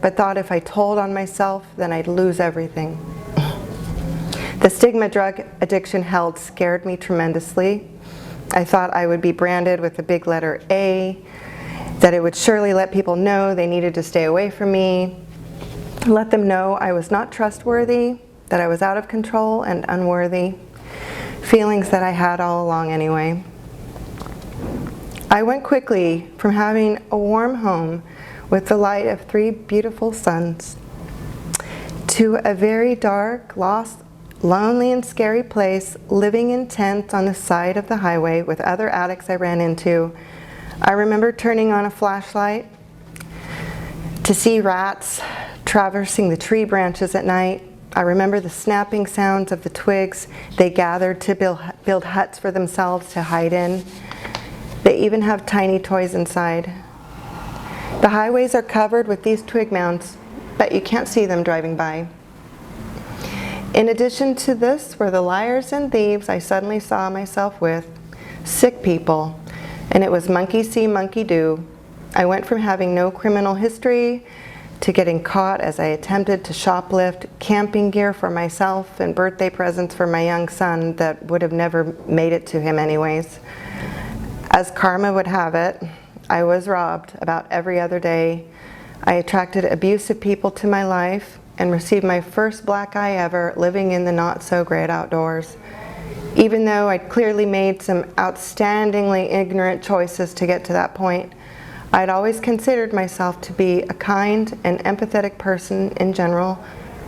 but thought if I told on myself, then I'd lose everything. The stigma drug addiction held scared me tremendously. I thought I would be branded with the big letter A, that it would surely let people know they needed to stay away from me, let them know I was not trustworthy, that I was out of control and unworthy, feelings that I had all along anyway. I went quickly from having a warm home with the light of 3 beautiful suns to a very dark, lost, lonely and scary place, living in tents on the side of the highway with other addicts I ran into. I remember turning on a flashlight to see rats traversing the tree branches at night. I remember the snapping sounds of the twigs they gathered to build huts for themselves to hide in. They even have tiny toys inside. The highways are covered with these twig mounds, but you can't see them driving by. In addition to this were the liars and thieves I suddenly saw myself with, sick people, and it was monkey see, monkey do. I went from having no criminal history to getting caught as I attempted to shoplift camping gear for myself and birthday presents for my young son that would have never made it to him anyways. As karma would have it, I was robbed about every other day. I attracted abusive people to my life and received my first black eye ever living in the not-so-great outdoors. Even though I'd clearly made some outstandingly ignorant choices to get to that point, I'd always considered myself to be a kind and empathetic person in general.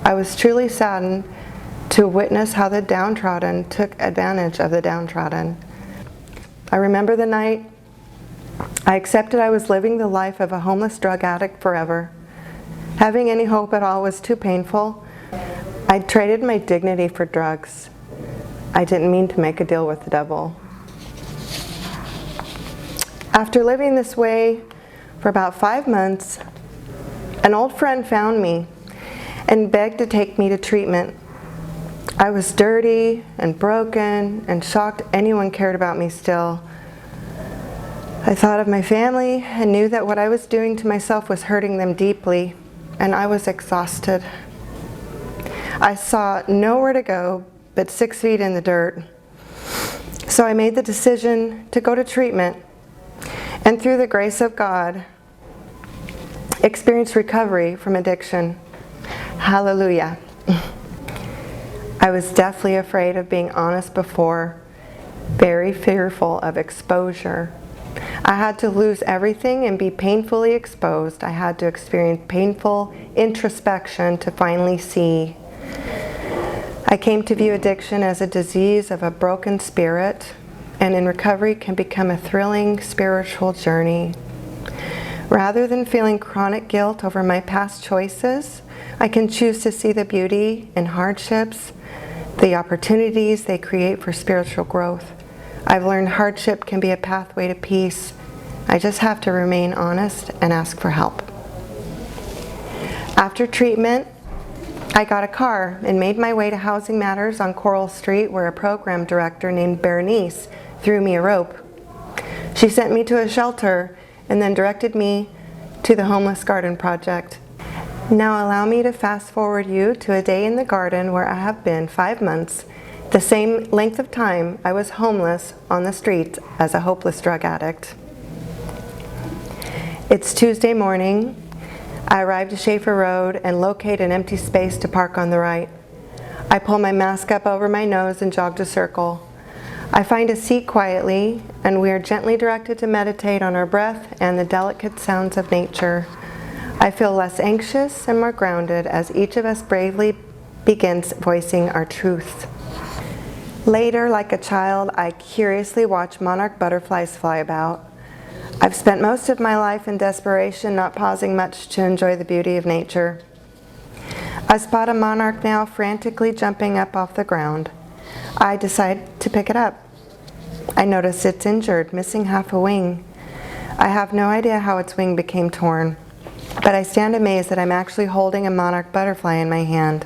I was truly saddened to witness how the downtrodden took advantage of the downtrodden. I remember the night I accepted I was living the life of a homeless drug addict forever. Having any hope at all was too painful. I traded my dignity for drugs. I didn't mean to make a deal with the devil. After living this way for about 5 months, an old friend found me and begged to take me to treatment. I was dirty and broken and shocked anyone cared about me still. I thought of my family and knew that what I was doing to myself was hurting them deeply, and I was exhausted. I saw nowhere to go but 6 feet in the dirt. So I made the decision to go to treatment, and through the grace of God, experienced recovery from addiction. Hallelujah. I was deathly afraid of being honest before, very fearful of exposure. I had to lose everything and be painfully exposed. I had to experience painful introspection to finally see. I came to view addiction as a disease of a broken spirit, and in recovery can become a thrilling spiritual journey. Rather than feeling chronic guilt over my past choices, I can choose to see the beauty in hardships, the opportunities they create for spiritual growth. I've learned hardship can be a pathway to peace. I just have to remain honest and ask for help. After treatment, I got a car and made my way to Housing Matters on Coral Street, where a program director named Bernice threw me a rope. She sent me to a shelter and then directed me to the Homeless Garden Project. Now allow me to fast forward you to a day in the garden where I have been 5 months, the same length of time I was homeless on the streets as a hopeless drug addict. It's Tuesday morning. I arrive to Schaefer Road and locate an empty space to park on the right. I pull my mask up over my nose and jog a circle. I find a seat quietly, and we are gently directed to meditate on our breath and the delicate sounds of nature. I feel less anxious and more grounded as each of us bravely begins voicing our truth. Later, like a child, I curiously watch monarch butterflies fly about. I've spent most of my life in desperation, not pausing much to enjoy the beauty of nature. I spot a monarch now frantically jumping up off the ground. I decide to pick it up. I notice it's injured, missing half a wing. I have no idea how its wing became torn, but I stand amazed that I'm actually holding a monarch butterfly in my hand.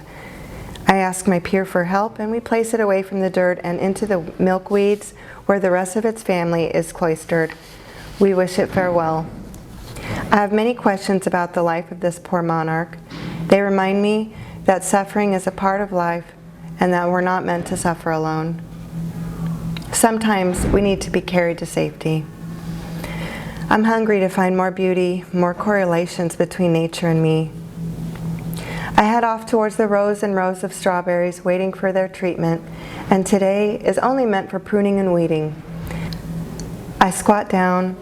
I ask my peer for help, and we place it away from the dirt and into the milkweeds where the rest of its family is cloistered. We wish it farewell. I have many questions about the life of this poor monarch. They remind me that suffering is a part of life and that we're not meant to suffer alone. Sometimes we need to be carried to safety. I'm hungry to find more beauty, more correlations between nature and me. I head off towards the rows and rows of strawberries waiting for their treatment, and today is only meant for pruning and weeding. I squat down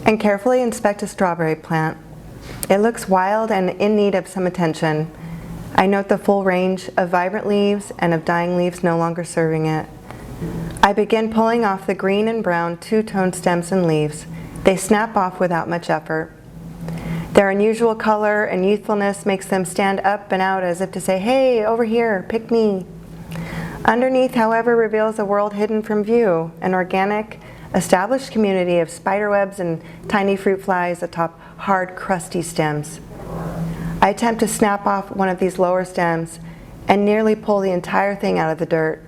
and carefully inspect a strawberry plant. It looks wild and in need of some attention. I note the full range of vibrant leaves and of dying leaves no longer serving it. I begin pulling off the green and brown two-tone stems and leaves. They snap off without much effort. Their unusual color and youthfulness makes them stand up and out as if to say, "Hey, over here, pick me." Underneath, however, reveals a world hidden from view, an organic, established community of spiderwebs and tiny fruit flies atop hard, crusty stems. I attempt to snap off one of these lower stems and nearly pull the entire thing out of the dirt.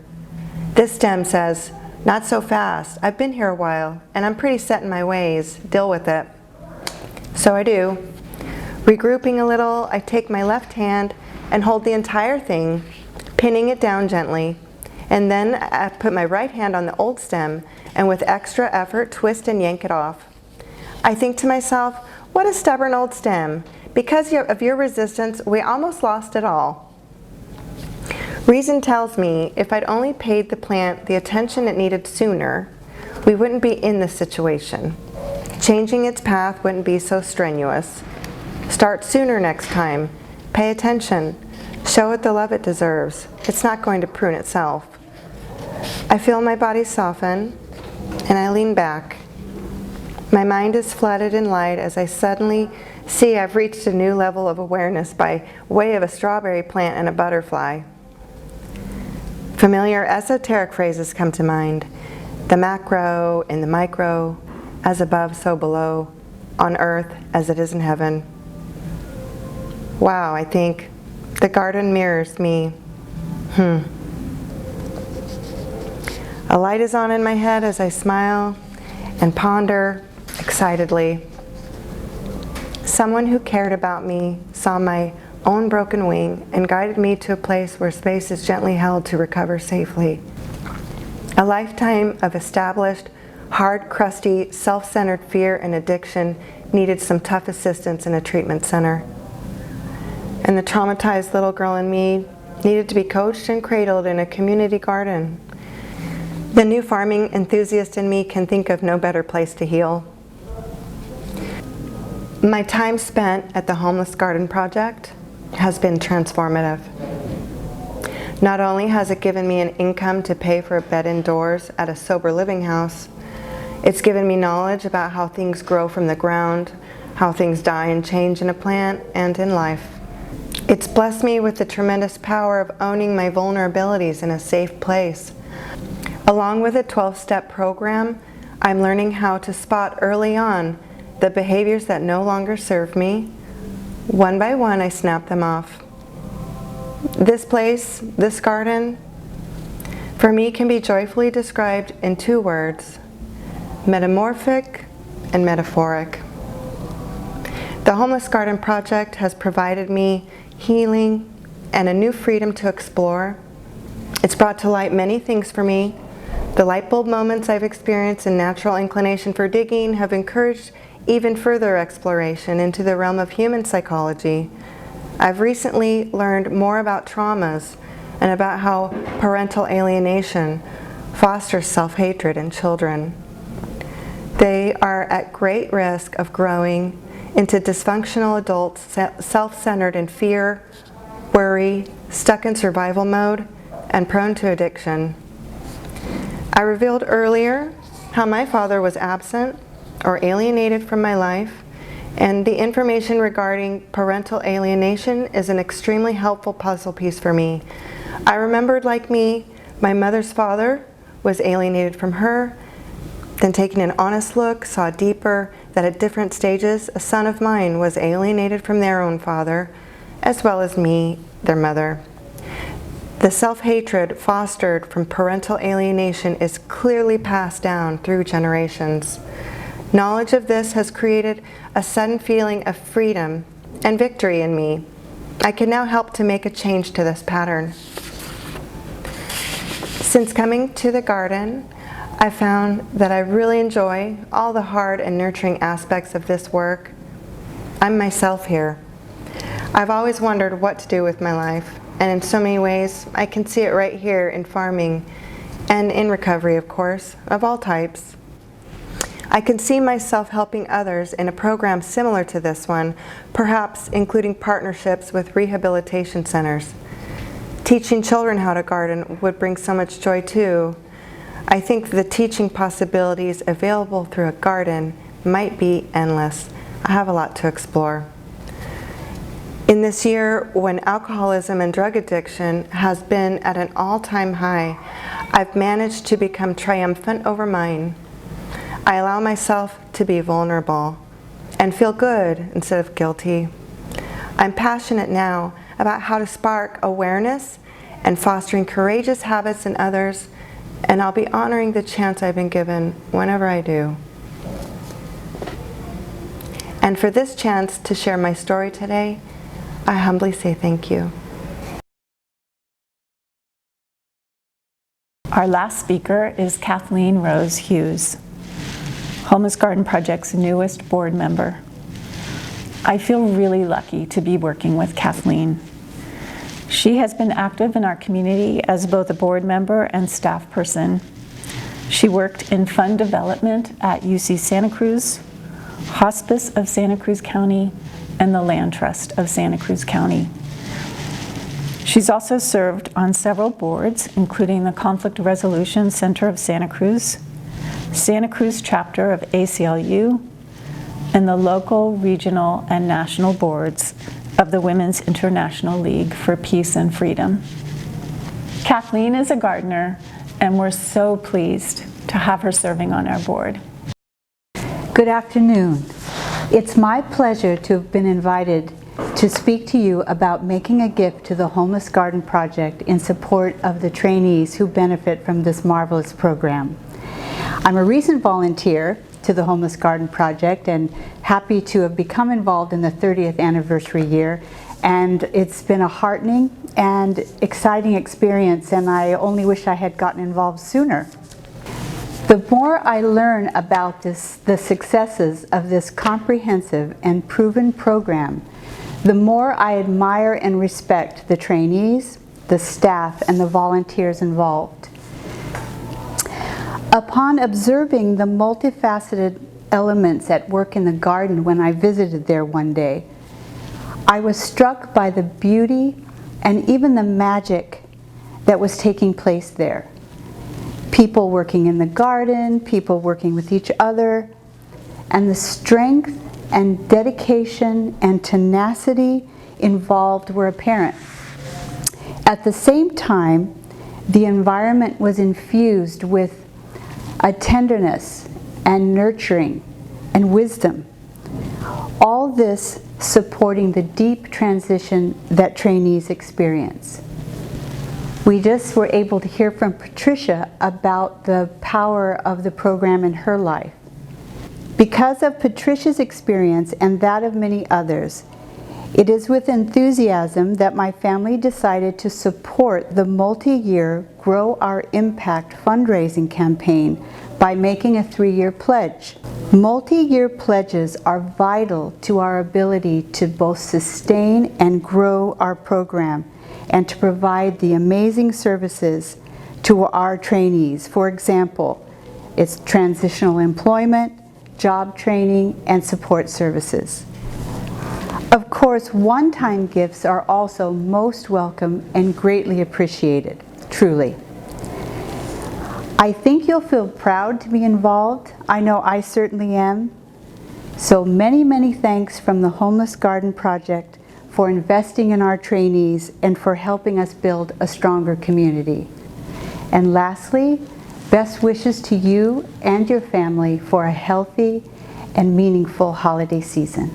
This stem says, "Not so fast. I've been here a while, and I'm pretty set in my ways. Deal with it." So I do. Regrouping a little, I take my left hand and hold the entire thing, pinning it down gently. And then I put my right hand on the old stem and with extra effort twist and yank it off. I think to myself, what a stubborn old stem. Because of your resistance, we almost lost it all. Reason tells me if I'd only paid the plant the attention it needed sooner, we wouldn't be in this situation. Changing its path wouldn't be so strenuous. Start sooner next time. Pay attention. Show it the love it deserves. It's not going to prune itself. I feel my body soften, and I lean back. My mind is flooded in light as I suddenly see I've reached a new level of awareness by way of a strawberry plant and a butterfly. Familiar esoteric phrases come to mind. The macro and the micro, as above, so below, on earth as it is in heaven. Wow, I think, the garden mirrors me. A light is on in my head as I smile and ponder excitedly. Someone who cared about me saw my own broken wing and guided me to a place where space is gently held to recover safely. A lifetime of established, hard, crusty, self-centered fear and addiction needed some tough assistance in a treatment center. And the traumatized little girl in me needed to be coached and cradled in a community garden. The new farming enthusiast in me can think of no better place to heal. My time spent at the Homeless Garden Project has been transformative. Not only has it given me an income to pay for a bed indoors at a sober living house, it's given me knowledge about how things grow from the ground, how things die and change in a plant and in life. It's blessed me with the tremendous power of owning my vulnerabilities in a safe place. Along with a 12-step program, I'm learning how to spot early on the behaviors that no longer serve me. One by one, I snap them off. This place, this garden, for me can be joyfully described in 2 words: metamorphic and metaphoric. The Homeless Garden Project has provided me healing and a new freedom to explore. It's brought to light many things for me. The light bulb moments I've experienced and natural inclination for digging have encouraged even further exploration into the realm of human psychology. I've recently learned more about traumas and about how parental alienation fosters self-hatred in children. They are at great risk of growing into dysfunctional adults, self-centered in fear, worry, stuck in survival mode, and prone to addiction. I revealed earlier how my father was absent or alienated from my life, and the information regarding parental alienation is an extremely helpful puzzle piece for me. I remembered, like me, my mother's father was alienated from her, then taking an honest look, saw deeper that at different stages a son of mine was alienated from their own father, as well as me, their mother. The self-hatred fostered from parental alienation is clearly passed down through generations. Knowledge of this has created a sudden feeling of freedom and victory in me. I can now help to make a change to this pattern. Since coming to the garden, I found that I really enjoy all the hard and nurturing aspects of this work. I'm myself here. I've always wondered what to do with my life, and in so many ways, I can see it right here in farming and in recovery, of course, of all types. I can see myself helping others in a program similar to this one, perhaps including partnerships with rehabilitation centers. Teaching children how to garden would bring so much joy too. I think the teaching possibilities available through a garden might be endless. I have a lot to explore. In this year, when alcoholism and drug addiction has been at an all-time high, I've managed to become triumphant over mine. I allow myself to be vulnerable and feel good instead of guilty. I'm passionate now about how to spark awareness and fostering courageous habits in others, and I'll be honoring the chance I've been given whenever I do. And for this chance to share my story today, I humbly say thank you. Our last speaker is Kathleen Rose Hughes, Homeless Garden Project's newest board member. I feel really lucky to be working with Kathleen. She has been active in our community as both a board member and staff person. She worked in fund development at UC Santa Cruz, Hospice of Santa Cruz County, and the Land Trust of Santa Cruz County. She's also served on several boards, including the Conflict Resolution Center of Santa Cruz chapter of ACLU, and the local, regional, and national boards of the Women's International League for Peace and Freedom. Kathleen is a gardener, and we're so pleased to have her serving on our board. Good afternoon. It's my pleasure to have been invited to speak to you about making a gift to the Homeless Garden Project in support of the trainees who benefit from this marvelous program. I'm a recent volunteer to the Homeless Garden Project and happy to have become involved in the 30th anniversary year, and it's been a heartening and exciting experience, and I only wish I had gotten involved sooner. The more I learn about the successes of this comprehensive and proven program, the more I admire and respect the trainees, the staff, and the volunteers involved. Upon observing the multifaceted elements at work in the garden when I visited there one day, I was struck by the beauty and even the magic that was taking place there. People working in the garden, people working with each other, and the strength and dedication and tenacity involved were apparent. At the same time, the environment was infused with a tenderness and nurturing and wisdom. All this supporting the deep transition that trainees experience. We just were able to hear from Patricia about the power of the program in her life. Because of Patricia's experience and that of many others, it is with enthusiasm that my family decided to support the multi-year Grow Our Impact fundraising campaign by making a 3-year pledge. Multi-year pledges are vital to our ability to both sustain and grow our program and to provide the amazing services to our trainees. For example, it's transitional employment, job training, and support services. Of course, one-time gifts are also most welcome and greatly appreciated, truly. I think you'll feel proud to be involved. I know I certainly am. So many, many thanks from the Homeless Garden Project for investing in our trainees and for helping us build a stronger community. And lastly, best wishes to you and your family for a healthy and meaningful holiday season.